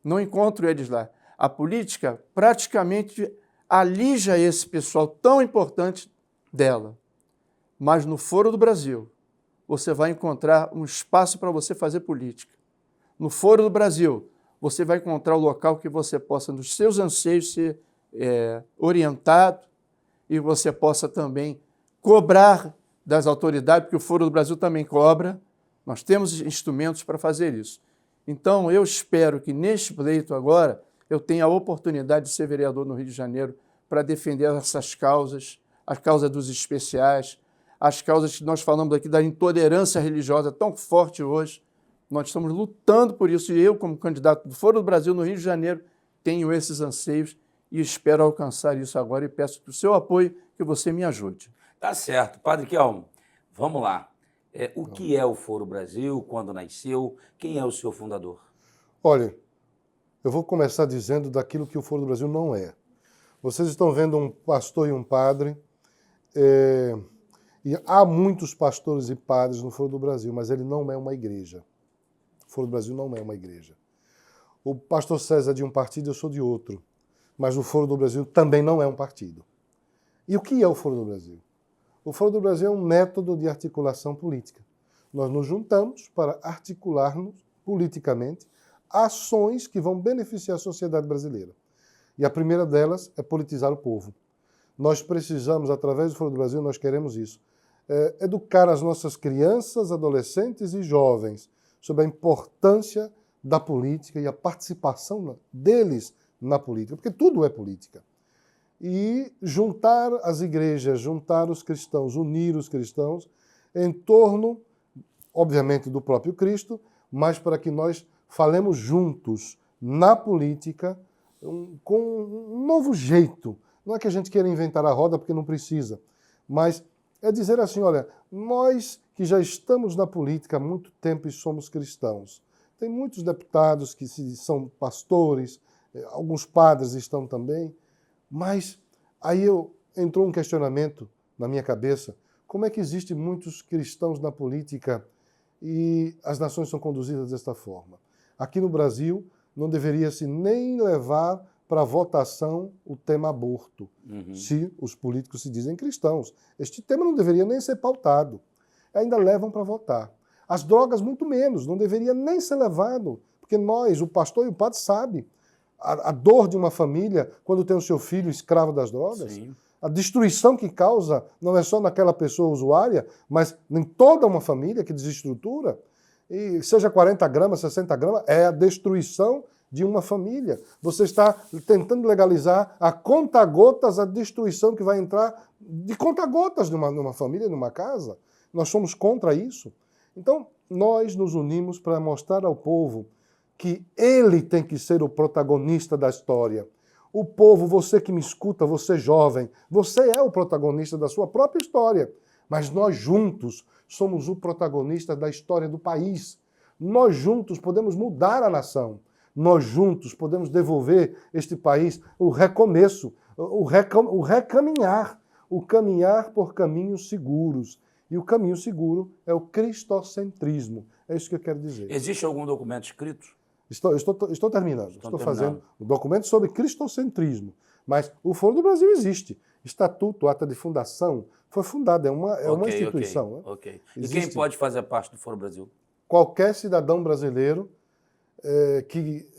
não encontro eles lá. A política praticamente alija esse pessoal tão importante dela. Mas no Foro do Brasil, você vai encontrar um espaço para você fazer política. No Foro do Brasil, você vai encontrar o local que você possa, nos seus anseios, ser orientado e você possa também cobrar das autoridades, porque o Foro do Brasil também cobra. Nós temos instrumentos para fazer isso. Então, eu espero que neste pleito agora eu tenha a oportunidade de ser vereador no Rio de Janeiro para defender essas causas, as causas dos especiais, as causas que nós falamos aqui da intolerância religiosa tão forte hoje. Nós estamos lutando por isso e eu, como candidato do Foro do Brasil no Rio de Janeiro, tenho esses anseios e espero alcançar isso agora e peço o seu apoio, que você me ajude. Tá certo. Padre Kelmo, vamos lá. O que é o Foro Brasil, quando nasceu, quem é o seu fundador? Olha, eu vou começar dizendo daquilo que o Foro do Brasil não é. Vocês estão vendo um pastor e um padre, e há muitos pastores e padres no Foro do Brasil, mas ele não é uma igreja. O Foro do Brasil não é uma igreja. O pastor César é de um partido, eu sou de outro. mas o Foro do Brasil também não é um partido. E o que é o Foro do Brasil? O Foro do Brasil é um método de articulação política. Nós nos juntamos para articularmos politicamente ações que vão beneficiar a sociedade brasileira. E a primeira delas é politizar o povo. Nós precisamos, através do Foro do Brasil, nós queremos isso, educar as nossas crianças, adolescentes e jovens sobre a importância da política e a participação deles na política, porque tudo é política. E juntar as igrejas, juntar os cristãos, unir os cristãos em torno, obviamente, do próprio Cristo, mas para que nós falemos juntos na política com um novo jeito. Não é que a gente queira inventar a roda, porque não precisa, mas é dizer assim, olha, nós que já estamos na política há muito tempo e somos cristãos, tem muitos deputados que são pastores, alguns padres estão também, mas aí entrou um questionamento na minha cabeça, como é que existem muitos cristãos na política e as nações são conduzidas desta forma? Aqui no Brasil não deveria-se nem levar para votação o tema aborto, se os políticos se dizem cristãos. Este tema não deveria nem ser pautado. Ainda levam para votar. As drogas, muito menos, não deveria nem ser levado, porque nós, o pastor e o padre, sabem a dor de uma família quando tem o seu filho escravo das drogas. Sim. A destruição que causa não é só naquela pessoa usuária, mas em toda uma família que desestrutura. E seja 40 gramas, 60 gramas, é a destruição de uma família. Você está tentando legalizar a conta-gotas a destruição que vai entrar de conta-gotas numa família, numa casa. Nós somos contra isso. Então, nós nos unimos para mostrar ao povo que ele tem que ser o protagonista da história. O povo, você que me escuta, você jovem, você é o protagonista da sua própria história. Mas nós juntos somos o protagonista da história do país. Nós juntos podemos mudar a nação. Nós juntos podemos devolver este país o recomeço, o recaminhar, o caminhar por caminhos seguros. E o caminho seguro é o cristocentrismo. É isso que eu quero dizer. Existe algum documento escrito? Estou terminando. Estou fazendo um documento sobre cristocentrismo. Mas o Foro do Brasil existe. Estatuto, ata de fundação, foi fundado. É uma instituição. Ok. Né? E quem pode fazer parte do Foro Brasil? Qualquer cidadão brasileiro que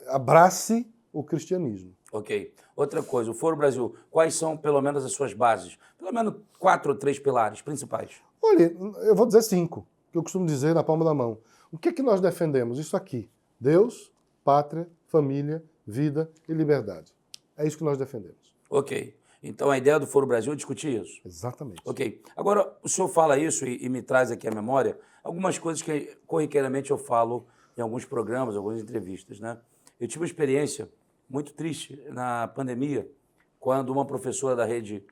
abrace o cristianismo. Ok. Outra coisa, o Foro Brasil, quais são, pelo menos, as suas bases? Pelo menos 4 ou 3 pilares principais. Olha, eu vou dizer 5, que eu costumo dizer na palma da mão. O que é que nós defendemos? Isso aqui. Deus, pátria, família, vida e liberdade. É isso que nós defendemos. Ok. Então, a ideia do Foro Brasil é discutir isso? Exatamente. Ok. Agora, o senhor fala isso e me traz aqui à memória algumas coisas que corriqueiramente eu falo em alguns programas, algumas entrevistas, né? Eu tive uma experiência muito triste na pandemia, quando uma professora da rede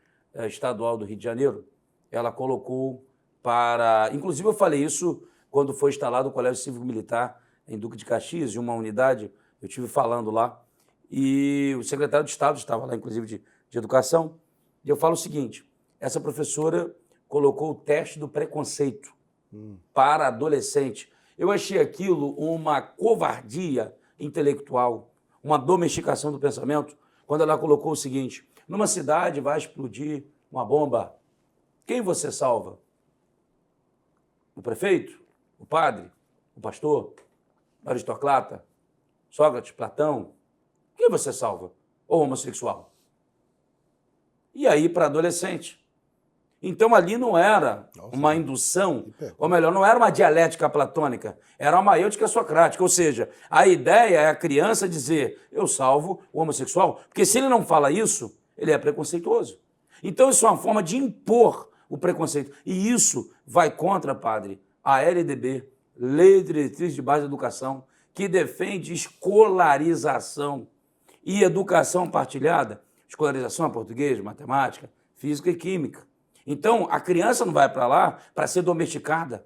estadual do Rio de Janeiro, ela colocou para... Inclusive, eu falei isso quando foi instalado o Colégio Cívico Militar em Duque de Caxias, em uma unidade, eu estive falando lá, e o secretário de Estado estava lá, inclusive, de Educação, e eu falo o seguinte, essa professora colocou o teste do preconceito para adolescente. Eu achei aquilo uma covardia intelectual, uma domesticação do pensamento, quando ela colocou o seguinte, numa cidade vai explodir uma bomba, quem você salva? O prefeito? O padre? O pastor? O aristocrata? Sócrates? Platão? Quem você salva? Ou homossexual? E aí para adolescente. Então ali não era uma indução, ou melhor, não era uma dialética platônica, era uma maêutica socrática, ou seja, a ideia é a criança dizer, eu salvo o homossexual, porque se ele não fala isso, ele é preconceituoso. Então isso é uma forma de impor o preconceito. E isso vai contra, padre, a LDB, Lei de Diretriz de Base da Educação, que defende escolarização e educação partilhada, escolarização em português, matemática, física e química. Então, a criança não vai para lá para ser domesticada.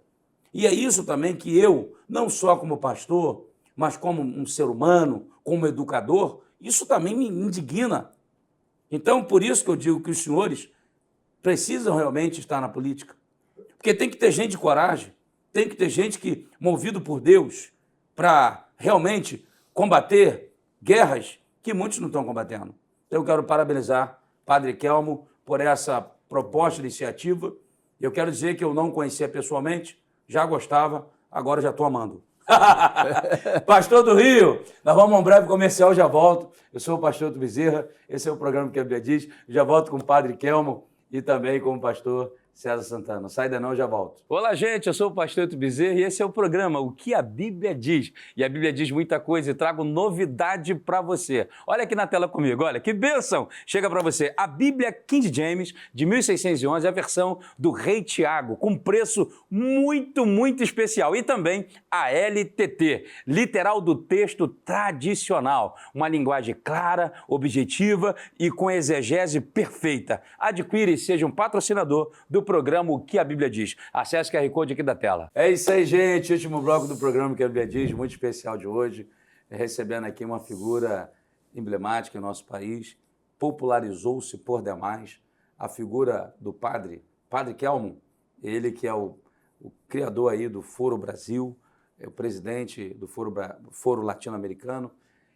E é isso também que eu, não só como pastor, mas como um ser humano, como educador, isso também me indigna. Então, por isso que eu digo que os senhores precisam realmente estar na política. Porque tem que ter gente de coragem, tem que ter gente que, movido por Deus, para realmente combater guerras que muitos não estão combatendo. Eu quero parabenizar Padre Kelmo por essa proposta, iniciativa. Eu quero dizer que eu não conhecia pessoalmente, já gostava, agora já estou amando. Pastor do Rio, nós vamos a um breve comercial, já volto. Eu sou o pastor do Bezerra, esse é o programa que a Bíblia diz. Já volto com o Padre Kelmo e também com o pastor César Santana. Não sai daí não, já volto. Olá, gente, eu sou o pastor Eto Bezerra e esse é o programa O que a Bíblia diz. E a Bíblia diz muita coisa e trago novidade para você. Olha aqui na tela comigo, olha, que bênção! Chega para você a Bíblia King James, de 1611, a versão do Rei Tiago, com preço muito especial. E também a LTT, literal do texto tradicional. Uma linguagem clara, objetiva e com exegese perfeita. Adquire e seja um patrocinador do programa O que a Bíblia diz. Acesse o QR Code aqui da tela. É isso aí, gente. Último bloco do programa O que a Bíblia diz, muito especial de hoje. Recebendo aqui uma figura emblemática em nosso país. Popularizou-se por demais a figura do Padre Kelmo. Ele que é o criador aí do Foro Brasil, é o presidente do Foro Latino-Americano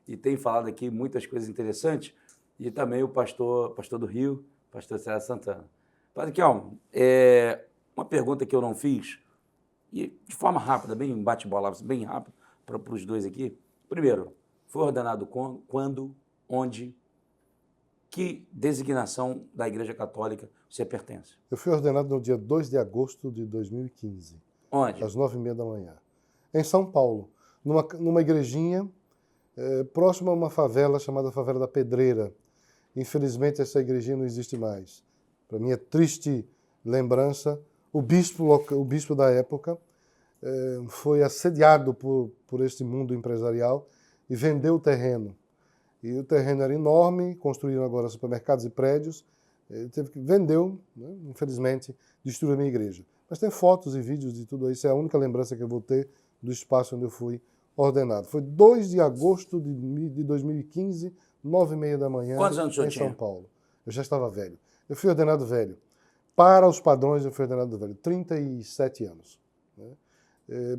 e tem falado aqui muitas coisas interessantes. E também o pastor do Rio, pastor César Santana. Padre Kelmo, uma pergunta que eu não fiz, e de forma rápida, bem bate-bola, bem rápido, para os dois aqui. Primeiro, foi ordenado quando, onde, que designação da Igreja Católica você pertence? Eu fui ordenado no dia 2 de agosto de 2015. Onde? Às 9h30 da manhã. Em São Paulo, numa igrejinha próxima a uma favela chamada Favela da Pedreira. Infelizmente, essa igrejinha não existe mais. Para minha triste lembrança, o bispo da época foi assediado por este mundo empresarial e vendeu o terreno. E o terreno era enorme, construíram agora supermercados e prédios. Ele vendeu, né, infelizmente, destruiu a minha igreja. Mas tem fotos e vídeos de tudo isso, é a única lembrança que eu vou ter do espaço onde eu fui ordenado. Foi 2 de agosto de 2015, 9h30 da manhã, Quantos anos o senhor em tinha? São Paulo. Eu já estava velho. Eu fui ordenado velho. Para os padrões, eu fui ordenado velho. 37 anos. Né?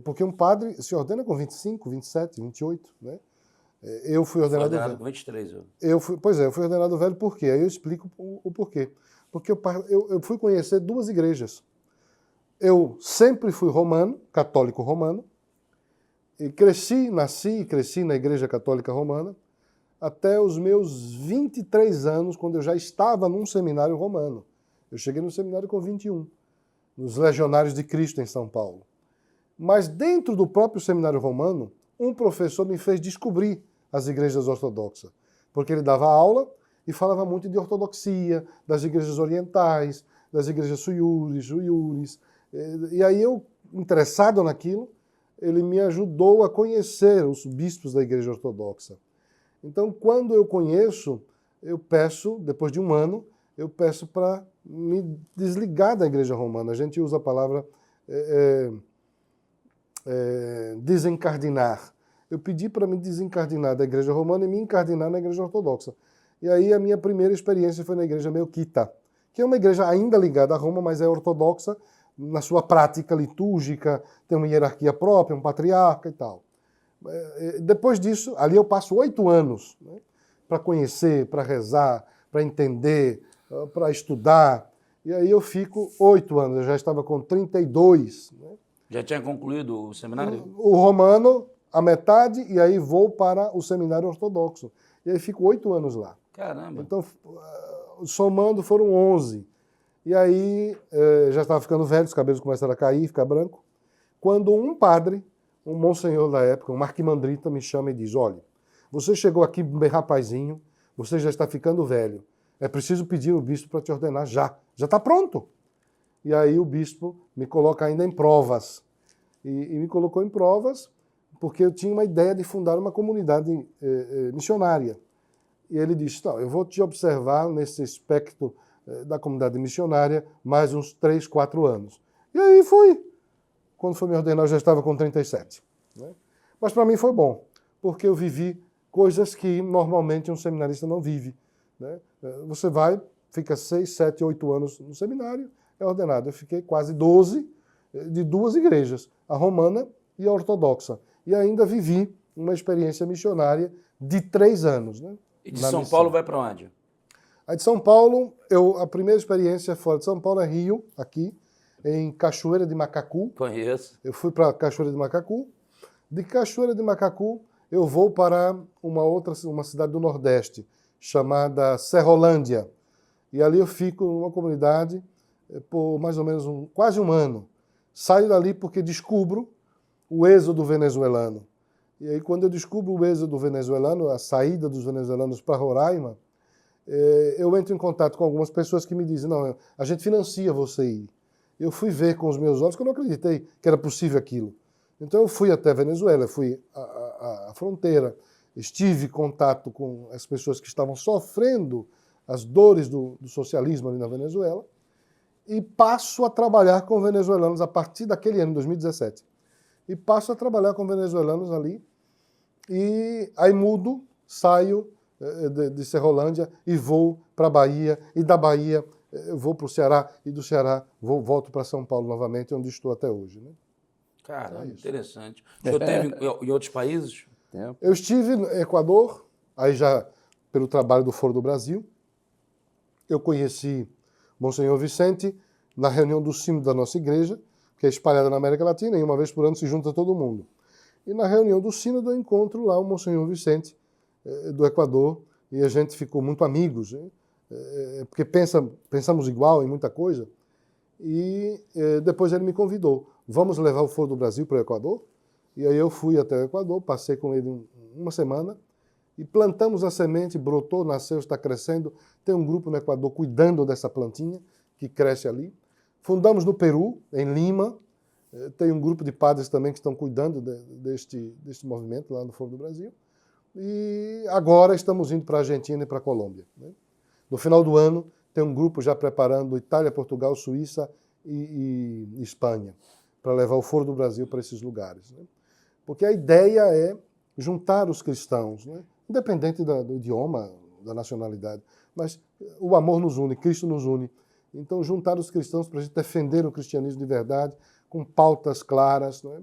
Porque um padre se ordena com 25, 27, 28. Né? Eu fui ordenado velho. Com 23. Eu fui ordenado velho por quê? Aí eu explico o porquê. Porque eu fui conhecer 2 igrejas. Eu sempre fui romano, católico romano, e nasci e cresci na Igreja Católica Romana, até os meus 23 anos, quando eu já estava num seminário romano. Eu cheguei no seminário com 21, nos Legionários de Cristo, em São Paulo. Mas dentro do próprio seminário romano, um professor me fez descobrir as igrejas ortodoxas, porque ele dava aula e falava muito de ortodoxia, das igrejas orientais, das igrejas suiúres. E aí eu, interessado naquilo, ele me ajudou a conhecer os bispos da igreja ortodoxa. Então, quando eu conheço, eu peço, depois de um ano, eu peço para me desligar da igreja romana. A gente usa a palavra desencardinar. Eu pedi para me desencardinar da igreja romana e me encardinar na igreja ortodoxa. E aí a minha primeira experiência foi na igreja Melquita, que é uma igreja ainda ligada a Roma, mas é ortodoxa na sua prática litúrgica, tem uma hierarquia própria, um patriarca e tal. Depois disso, ali eu passo 8 anos, né, para conhecer, para rezar, para entender, para estudar. E aí eu fico 8 anos, eu já estava com 32. Né? Já tinha concluído o seminário? O romano, a metade, e aí vou para o seminário ortodoxo. E aí fico 8 anos lá. Caramba! Então, somando, foram 11. E aí já estava ficando velho, os cabelos começaram a cair, ficar branco. Quando um padre, um monsenhor da época, um arquimandrita, me chama e diz: olha, você chegou aqui bem rapazinho, você já está ficando velho. É preciso pedir ao bispo para te ordenar já. Já está pronto. E aí o bispo me coloca ainda em provas. E me colocou em provas porque eu tinha uma ideia de fundar uma comunidade missionária. E ele disse: não, eu vou te observar nesse aspecto da comunidade missionária mais uns 3, 4 anos. E aí fui. Quando foi me ordenar, eu já estava com 37. Né? Mas para mim foi bom, porque eu vivi coisas que normalmente um seminarista não vive. Né? Você vai, fica 6, 7, 8 anos no seminário, é ordenado. Eu fiquei quase 12 de 2 igrejas, a romana e a ortodoxa. E ainda vivi uma experiência missionária de 3 anos. Né? E de São Paulo vai para onde? Aí de São Paulo, a primeira experiência fora de São Paulo é Rio, aqui, em Cachoeira de Macacu. Conheço. Eu fui para Cachoeira de Macacu. De Cachoeira de Macacu, eu vou para uma cidade do Nordeste, chamada Serrolândia. E ali eu fico numa comunidade por mais ou menos quase um ano. Saio dali porque descubro o êxodo venezuelano. E aí, quando eu descubro o êxodo venezuelano, a saída dos venezuelanos para Roraima, eu entro em contato com algumas pessoas que me dizem, não, a gente financia você ir. Eu fui ver com os meus olhos, que eu não acreditei que era possível aquilo. Então eu fui até Venezuela, fui à fronteira, estive em contato com as pessoas que estavam sofrendo as dores do socialismo ali na Venezuela, e passo a trabalhar com venezuelanos a partir daquele ano, 2017. E passo a trabalhar com venezuelanos ali, e aí mudo, saio de Serrolândia e vou para a Bahia, e da Bahia eu vou para o Ceará, e do Ceará volto para São Paulo novamente, onde estou até hoje. Né? Caramba, interessante. O senhor teve em outros países? Eu estive no Equador, aí já pelo trabalho do Foro do Brasil. Eu conheci Monsenhor Vicente na reunião do Sínodo da nossa igreja, que é espalhada na América Latina, e uma vez por ano se junta todo mundo. E na reunião do Sínodo eu encontro lá o Monsenhor Vicente, do Equador, e a gente ficou muito amigos, né? Porque pensamos igual em muita coisa. E depois ele me convidou, vamos levar o Foro do Brasil para o Equador? E aí eu fui até o Equador, passei com ele uma semana, e plantamos a semente, brotou, nasceu, está crescendo. Tem um grupo no Equador cuidando dessa plantinha, que cresce ali. Fundamos no Peru, em Lima. Tem um grupo de padres também que estão cuidando deste movimento lá no Foro do Brasil. E agora estamos indo para a Argentina e para a Colômbia. Né? No final do ano, tem um grupo já preparando Itália, Portugal, Suíça e Espanha, para levar o Foro do Brasil para esses lugares. Né? Porque a ideia é juntar os cristãos, né? Independente do idioma, da nacionalidade, mas o amor nos une, Cristo nos une. Então, juntar os cristãos para a gente defender o cristianismo de verdade, com pautas claras, né?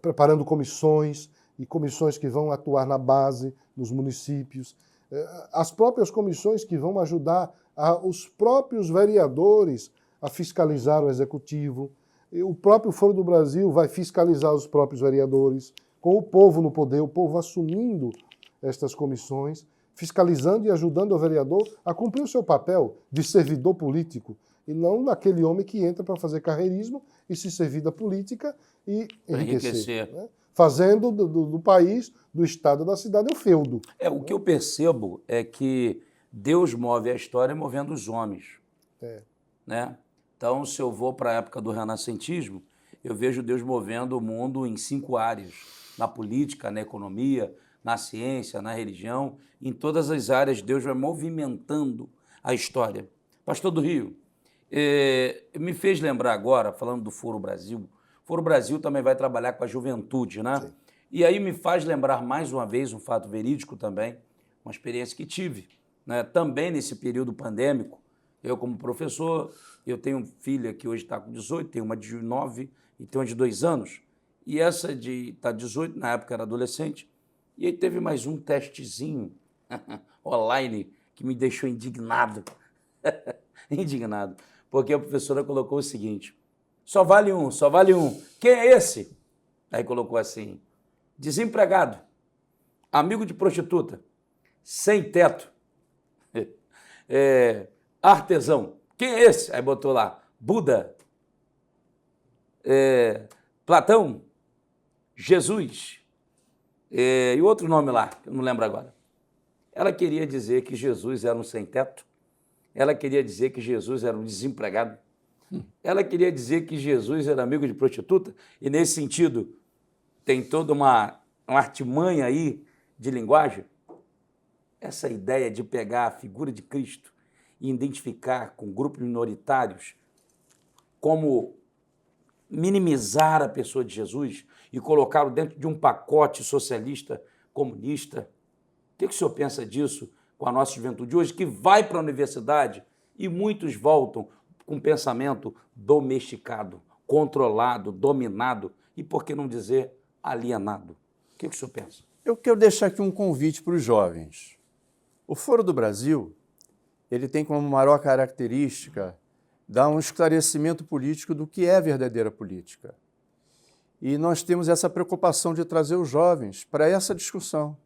Preparando comissões, e comissões que vão atuar na base, nos municípios, as próprias comissões que vão ajudar os próprios vereadores a fiscalizar o executivo. O próprio Foro do Brasil vai fiscalizar os próprios vereadores, com o povo no poder, o povo assumindo estas comissões, fiscalizando e ajudando o vereador a cumprir o seu papel de servidor político, e não daquele homem que entra para fazer carreirismo e se servir da política e enriquecer. Né? Fazendo do país, do estado, da cidade, um feudo. O que eu percebo é que Deus move a história movendo os homens. Né? Então, se eu vou para a época do renascentismo, eu vejo Deus movendo o mundo em 5 áreas. Na política, na economia, na ciência, na religião. Em todas as áreas, Deus vai movimentando a história. Pastor do Rio, me fez lembrar agora, falando do Foro Brasil, o Foro Brasil também vai trabalhar com a juventude, né? Sim. E aí me faz lembrar mais uma vez um fato verídico também, uma experiência que tive, né? Também nesse período pandêmico. Eu, como professor, eu tenho uma filha que hoje está com 18, tenho uma de 9 e tenho uma de 2 anos. E essa de 18, na época era adolescente. E aí teve mais um testezinho online que me deixou indignado. Indignado. Porque a professora colocou o seguinte: só vale um, só vale um. Quem é esse? Aí colocou assim: desempregado, amigo de prostituta, sem teto, artesão. Quem é esse? Aí botou lá: Buda, Platão, Jesus, e outro nome lá, que eu não lembro agora. Ela queria dizer que Jesus era um sem-teto, ela queria dizer que Jesus era um desempregado, ela queria dizer que Jesus era amigo de prostituta, e nesse sentido tem toda uma artimanha aí de linguagem. Essa ideia de pegar a figura de Cristo e identificar com grupos minoritários como minimizar a pessoa de Jesus e colocá-lo dentro de um pacote socialista, comunista. O que o senhor pensa disso com a nossa juventude hoje, que vai para a universidade e muitos voltam com um pensamento domesticado, controlado, dominado e, por que não dizer, alienado? O que o senhor pensa? Eu quero deixar aqui um convite para os jovens. O Foro do Brasil ele tem como maior característica dar um esclarecimento político do que é a verdadeira política. E nós temos essa preocupação de trazer os jovens para essa discussão.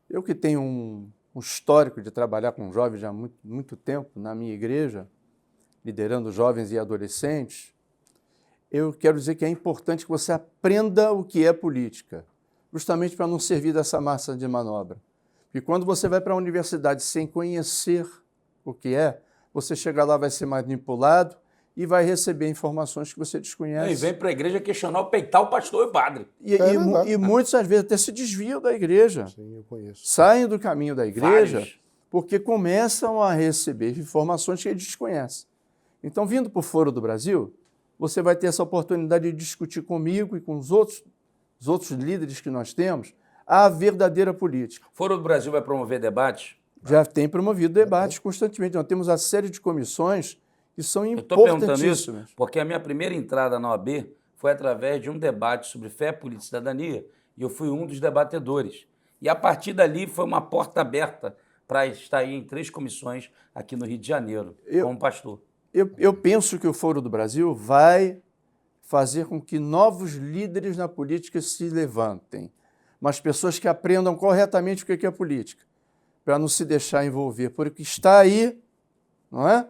Eu que tenho um histórico de trabalhar com jovens já há muito tempo na minha igreja, liderando jovens e adolescentes, eu quero dizer que é importante que você aprenda o que é política, justamente para não servir dessa massa de manobra. Porque quando você vai para a universidade sem conhecer o que é, você chega lá, vai ser manipulado e vai receber informações que você desconhece. E vem para a igreja questionar, peitar o pastor e o padre. E muitos, às vezes, até se desviam da igreja. Sim, eu conheço. Saem do caminho da igreja Vários. porque começam a receber informações que eles desconhecem. Então, vindo para o Foro do Brasil, você vai ter essa oportunidade de discutir comigo e com os outros líderes que nós temos a verdadeira política. O Foro do Brasil vai promover debates? Já tem promovido debates constantemente. Nós temos uma série de comissões que são Eu estou perguntando isso importantíssimas. porque a minha primeira entrada na OAB foi através de um debate sobre fé, política e cidadania, e eu fui um dos debatedores. E a partir dali foi uma porta aberta para estar aí em 3 comissões aqui no Rio de Janeiro, como pastor. Eu penso que o Foro do Brasil vai fazer com que novos líderes na política se levantem, mas pessoas que aprendam corretamente o que é política, para não se deixar envolver por o que está aí, não é?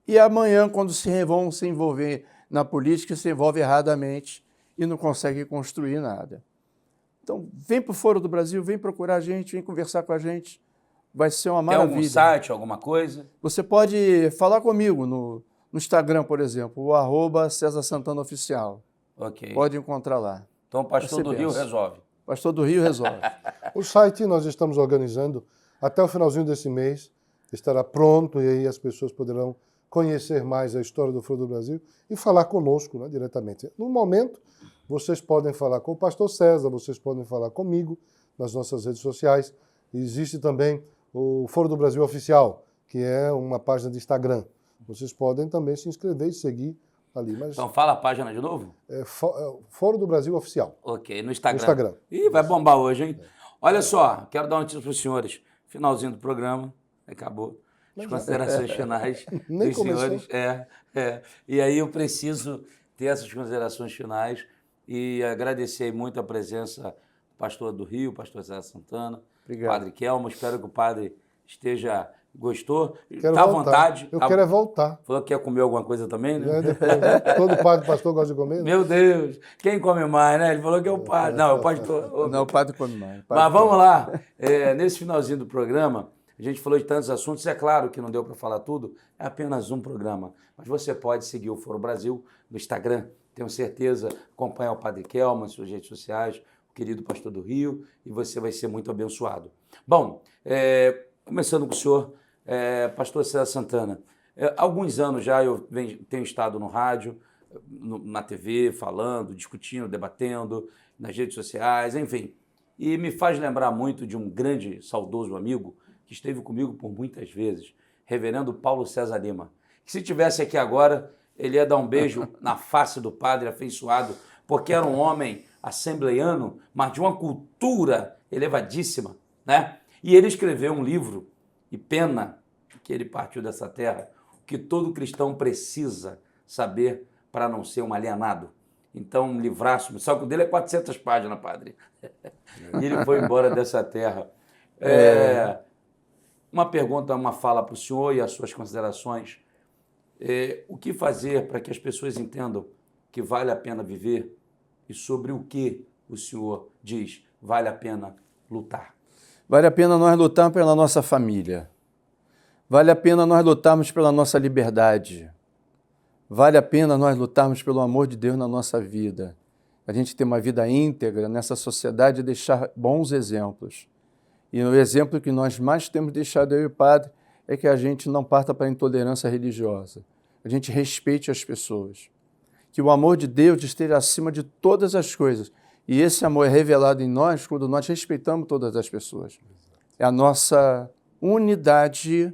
E amanhã, quando vão se envolver na política, se envolve erradamente e não consegue construir nada. Então, vem para o Foro do Brasil, vem procurar a gente, vem conversar com a gente. Vai ser uma Tem maravilha. algum site, alguma coisa? Você pode falar comigo no Instagram, por exemplo, o @César Santana Oficial. Ok. Pode encontrar lá. Então o pastor do Rio benção. resolve. Pastor do Rio resolve. O site nós estamos organizando, até o finalzinho desse mês, estará pronto e aí as pessoas poderão conhecer mais a história do Foro do Brasil e falar conosco, né, diretamente. No momento, vocês podem falar com o pastor César, vocês podem falar comigo nas nossas redes sociais. Existe também o Foro do Brasil Oficial, que é uma página de Instagram. Vocês podem também se inscrever e seguir ali. Mas Então fala a página de novo? Foro do Brasil Oficial. Ok, no Instagram. No Instagram. Ih, vai bombar hoje, hein? Olha só, quero dar uma notícia para os senhores. Finalzinho do programa, acabou. As considerações finais Nem dos começou. senhores. E aí eu preciso ter essas considerações finais e agradecer muito a presença do pastor do Rio, pastor César Santana, Obrigado. padre Kelmo. Espero que o padre gostou. Quero Tá à voltar. vontade. Eu quero é voltar. Falou que quer comer alguma coisa também, né? Né? Depois, todo padre pastor gosta de comer. Né? Meu Deus, quem come mais, né? Ele falou que é o padre. Não, é o pastor. Não, o padre come mais. Mas vamos lá. Nesse finalzinho do programa, a gente falou de tantos assuntos. É claro que não deu para falar tudo, é apenas um programa. Mas você pode seguir o Foro Brasil no Instagram. Tenho certeza, acompanhar o Padre Kelmo nas suas redes sociais, o querido pastor do Rio, e você vai ser muito abençoado. Bom, começando com o senhor, pastor César Santana. Há alguns anos já eu tenho estado no rádio, na TV, falando, discutindo, debatendo, nas redes sociais, enfim. E me faz lembrar muito de um grande, saudoso amigo que esteve comigo por muitas vezes, reverendo Paulo César Lima, que se tivesse aqui agora, ele ia dar um beijo na face do padre afeiçoado, porque era um homem assembleiano, mas de uma cultura elevadíssima, né? E ele escreveu um livro, e pena que ele partiu dessa terra, o que todo cristão precisa saber para não ser um alienado. Então, um livraço, só que o dele é 400 páginas, padre. E ele foi embora dessa terra. Uma pergunta, uma fala para o senhor e as suas considerações. O que fazer para que as pessoas entendam que vale a pena viver e sobre o que o senhor diz vale a pena lutar? Vale a pena nós lutarmos pela nossa família. Vale a pena nós lutarmos pela nossa liberdade. Vale a pena nós lutarmos pelo amor de Deus na nossa vida. A gente ter uma vida íntegra nessa sociedade e deixar bons exemplos. E o exemplo que nós mais temos deixado, eu e o padre, é que a gente não parta para a intolerância religiosa. A gente respeite as pessoas. Que o amor de Deus esteja acima de todas as coisas. E esse amor é revelado em nós quando nós respeitamos todas as pessoas. É a nossa unidade,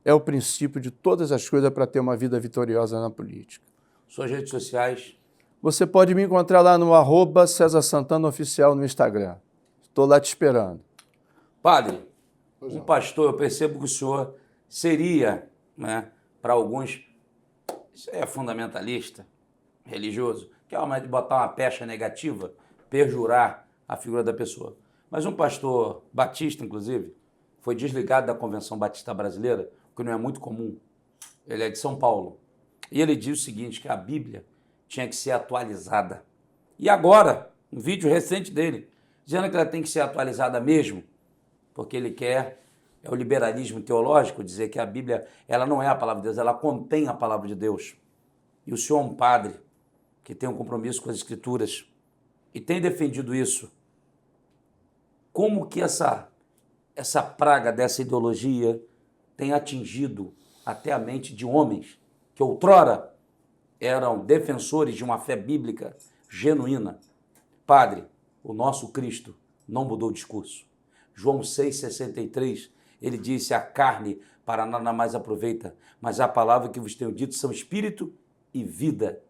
é o princípio de todas as coisas para ter uma vida vitoriosa na política. Suas redes sociais? Você pode me encontrar lá no @César Santana Oficial no Instagram. Estou lá te esperando. Padre, um pastor, eu percebo que o senhor seria, né, para alguns, isso é fundamentalista, religioso, que é uma de botar uma pecha negativa, perjurar a figura da pessoa. Mas um pastor batista, inclusive, foi desligado da Convenção Batista Brasileira, o que não é muito comum. Ele é de São Paulo. E ele diz o seguinte, que a Bíblia tinha que ser atualizada. E agora, um vídeo recente dele, dizendo que ela tem que ser atualizada mesmo, porque ele quer, é o liberalismo teológico, dizer que a Bíblia ela não é a palavra de Deus, ela contém a palavra de Deus. E o senhor é um padre que tem um compromisso com as Escrituras e tem defendido isso. Como que essa praga dessa ideologia tem atingido até a mente de homens que outrora eram defensores de uma fé bíblica genuína? Padre, o nosso Cristo não mudou o discurso. João 6,63, ele disse, a carne para nada mais aproveita, mas a palavra que vos tenho dito são espírito e vida.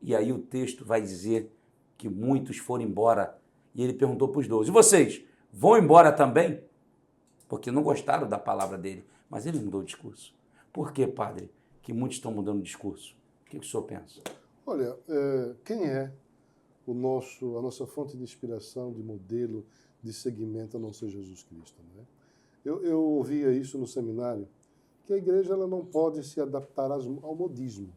E aí o texto vai dizer que muitos foram embora. E ele perguntou para os 12, e vocês vão embora também? Porque não gostaram da palavra dele, mas ele mudou o discurso. Por que, padre, que muitos estão mudando o discurso? O que o senhor pensa? Olha, quem é a nossa fonte de inspiração, de modelo, de seguimento, a não ser Jesus Cristo? Né? Eu ouvia isso no seminário, que a igreja ela não pode se adaptar ao modismo,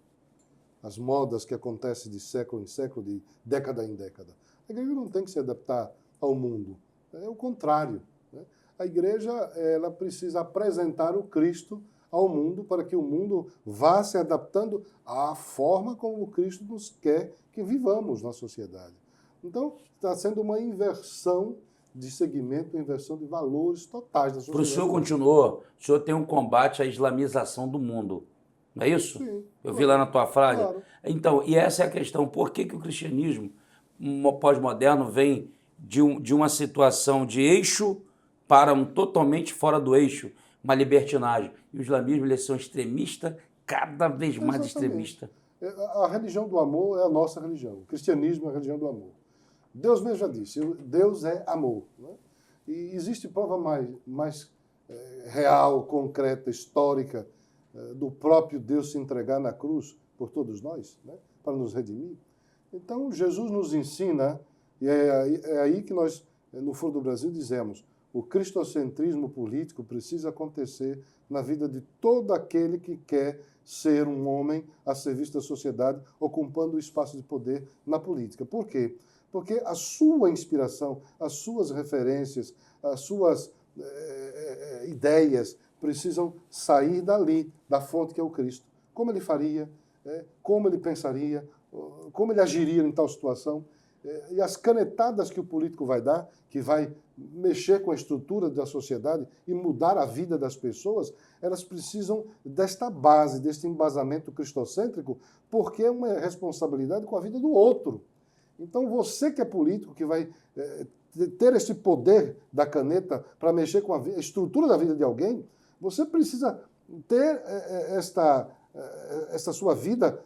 às modas que acontecem de século em século, de década em década. A igreja não tem que se adaptar ao mundo, é o contrário. Né? A igreja ela precisa apresentar o Cristo ao mundo para que o mundo vá se adaptando à forma como o Cristo nos quer que vivamos na sociedade. Então, está sendo uma inversão de segmento, inversão de valores totais da sociedade. Para o senhor continuou, o senhor tem um combate à islamização do mundo, não é isso? Sim. Eu vi lá na tua frase. Claro. Então, e essa é a questão, por que o cristianismo pós-moderno vem de uma situação de eixo para um totalmente fora do eixo, uma libertinagem? E o islamismo, eles são extremistas, cada vez mais extremistas. A religião do amor é a nossa religião. O cristianismo é a religião do amor. Deus mesmo já disse, Deus é amor. Né? E existe prova mais real, concreta, histórica, do próprio Deus se entregar na cruz por todos nós, né? Para nos redimir. Então, Jesus nos ensina, e é aí que nós, no Foro do Brasil, dizemos, o cristocentrismo político precisa acontecer na vida de todo aquele que quer ser um homem a serviço da sociedade, ocupando o espaço de poder na política. Por quê? Porque a sua inspiração, as suas referências, as suas ideias precisam sair dali, da fonte que é o Cristo. Como ele faria, como ele pensaria, como ele agiria em tal situação. E as canetadas que o político vai dar, que vai mexer com a estrutura da sociedade e mudar a vida das pessoas, elas precisam desta base, deste embasamento cristocêntrico, porque é uma responsabilidade com a vida do outro. Então, você que é político, que vai ter esse poder da caneta para mexer com a estrutura da vida de alguém, você precisa ter esta sua vida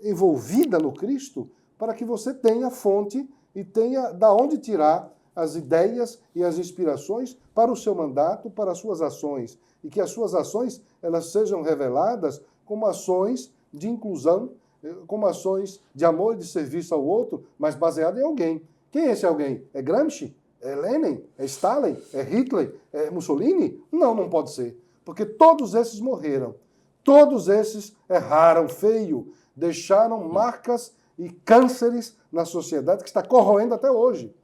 envolvida no Cristo, para que você tenha fonte e tenha da onde tirar as ideias e as inspirações para o seu mandato, para as suas ações, e que as suas ações elas sejam reveladas como ações de inclusão, como ações de amor e de serviço ao outro, mas baseado em alguém. Quem é esse alguém? É Gramsci? É Lenin? É Stalin? É Hitler? É Mussolini? Não, não pode ser. Porque todos esses morreram. Todos esses erraram feio, deixaram marcas e cânceres na sociedade que está corroendo até hoje.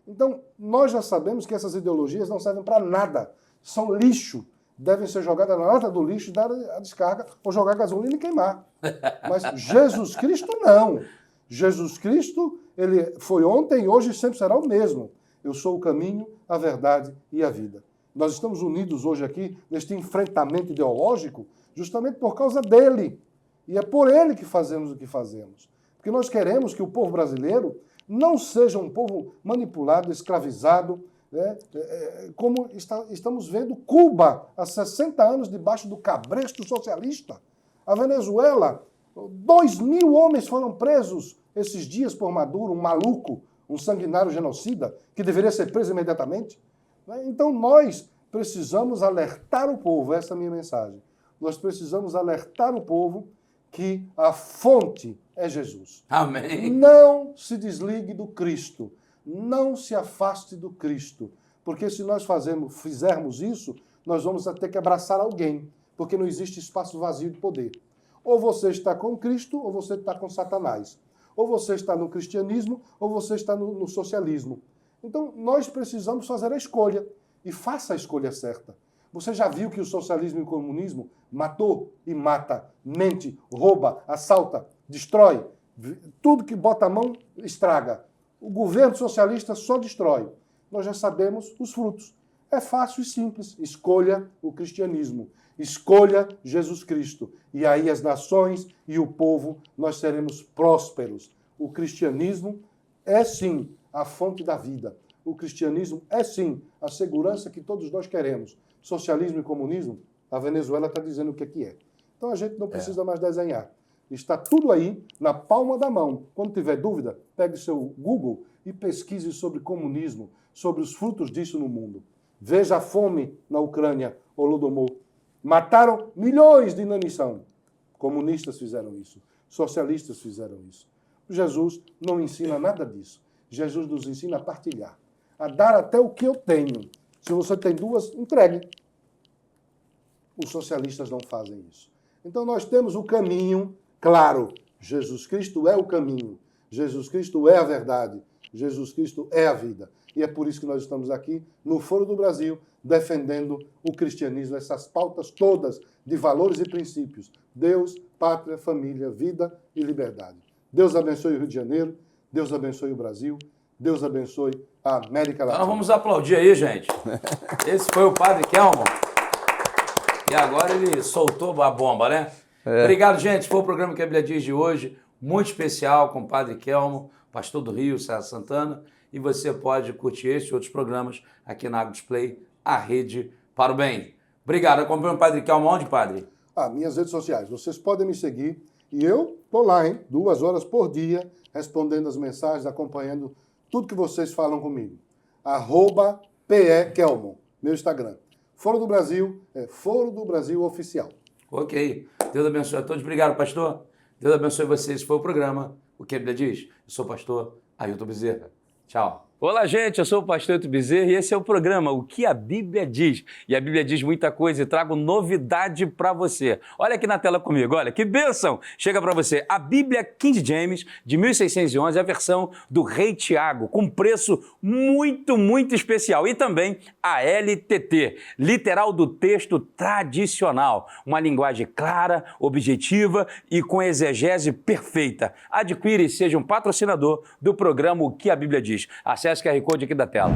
Então, nós já sabemos que essas ideologias não servem para nada. São lixo. Devem ser jogadas na lata do lixo, dar a descarga ou jogar gasolina e queimar. Mas Jesus Cristo não. Jesus Cristo, ele foi ontem, hoje e sempre será o mesmo. Eu sou o caminho, a verdade e a vida. Nós estamos unidos hoje aqui neste enfrentamento ideológico justamente por causa dele. E é por ele que fazemos o que fazemos. Porque nós queremos que o povo brasileiro não seja um povo manipulado, escravizado, né? Como estamos vendo Cuba há 60 anos debaixo do cabresto socialista. A Venezuela, 2.000 homens foram presos esses dias por Maduro, um maluco, um sanguinário genocida, que deveria ser preso imediatamente. Então nós precisamos alertar o povo, essa é a minha mensagem. Nós precisamos alertar o povo que a fonte é Jesus. Amém. Não se desligue do Cristo. Não se afaste do Cristo. Porque se nós fizermos isso, nós vamos ter que abraçar alguém. Porque não existe espaço vazio de poder. Ou você está com Cristo, ou você está com Satanás. Ou você está no cristianismo, ou você está no socialismo. Então, nós precisamos fazer a escolha. E faça a escolha certa. Você já viu que o socialismo e o comunismo matou e mata, mente, rouba, assalta, destrói. Tudo que bota a mão estraga. O governo socialista só destrói. Nós já sabemos os frutos. É fácil e simples. Escolha o cristianismo. Escolha Jesus Cristo. E aí as nações e o povo, nós seremos prósperos. O cristianismo é sim a fonte da vida. O cristianismo é sim a segurança que todos nós queremos. Socialismo e comunismo, a Venezuela está dizendo o que é. Então a gente não precisa mais desenhar. Está tudo aí na palma da mão. Quando tiver dúvida, pegue seu Google e pesquise sobre comunismo, sobre os frutos disso no mundo. Veja a fome na Ucrânia, Holodomor. Mataram milhões de inanição. Comunistas fizeram isso. Socialistas fizeram isso. Jesus não ensina nada disso. Jesus nos ensina a partilhar, a dar até o que eu tenho. Se você tem duas, entregue. Os socialistas não fazem isso. Então nós temos o caminho claro. Jesus Cristo é o caminho. Jesus Cristo é a verdade. Jesus Cristo é a vida. E é por isso que nós estamos aqui no Foro do Brasil, defendendo o cristianismo, essas pautas todas de valores e princípios. Deus, pátria, família, vida e liberdade. Deus abençoe o Rio de Janeiro. Deus abençoe o Brasil. Deus abençoe a América Latina. Então nós vamos aplaudir aí, gente. Esse foi o Padre Kelmo. E agora ele soltou a bomba, né? Obrigado, gente. Foi o programa que a Bíblia diz de hoje. Muito especial com o Padre Kelmo, pastor do Rio, César Santana. E você pode curtir este e outros programas aqui na AgroDisplay, a rede para o bem. Obrigado. Acompanha o Padre Kelmo onde, Padre? Minhas redes sociais. Vocês podem me seguir. E eu estou lá, hein? 2 horas por dia, respondendo as mensagens, acompanhando tudo que vocês falam comigo. @PE_Kelmo, meu Instagram. Foro do Brasil, Foro do Brasil Oficial. Ok. Deus abençoe a todos. Obrigado, pastor. Deus abençoe vocês. Esse foi o programa O que a Bíblia diz. Eu sou o pastor Ailton Bezerra. Tchau. Olá, gente. Eu sou o pastor Ailton Bezerra e esse é o programa O que a Bíblia diz. E a Bíblia diz muita coisa e trago novidade para você. Olha aqui na tela comigo. Olha, que bênção. Chega para você a Bíblia King James de 1611, a versão do Rei Tiago, com preço muito, muito especial. E também a LTT, literal do texto tradicional. Uma linguagem clara, objetiva e com exegese perfeita. Adquire e seja um patrocinador do programa O que a Bíblia diz. Acesse o QR Code aqui da tela.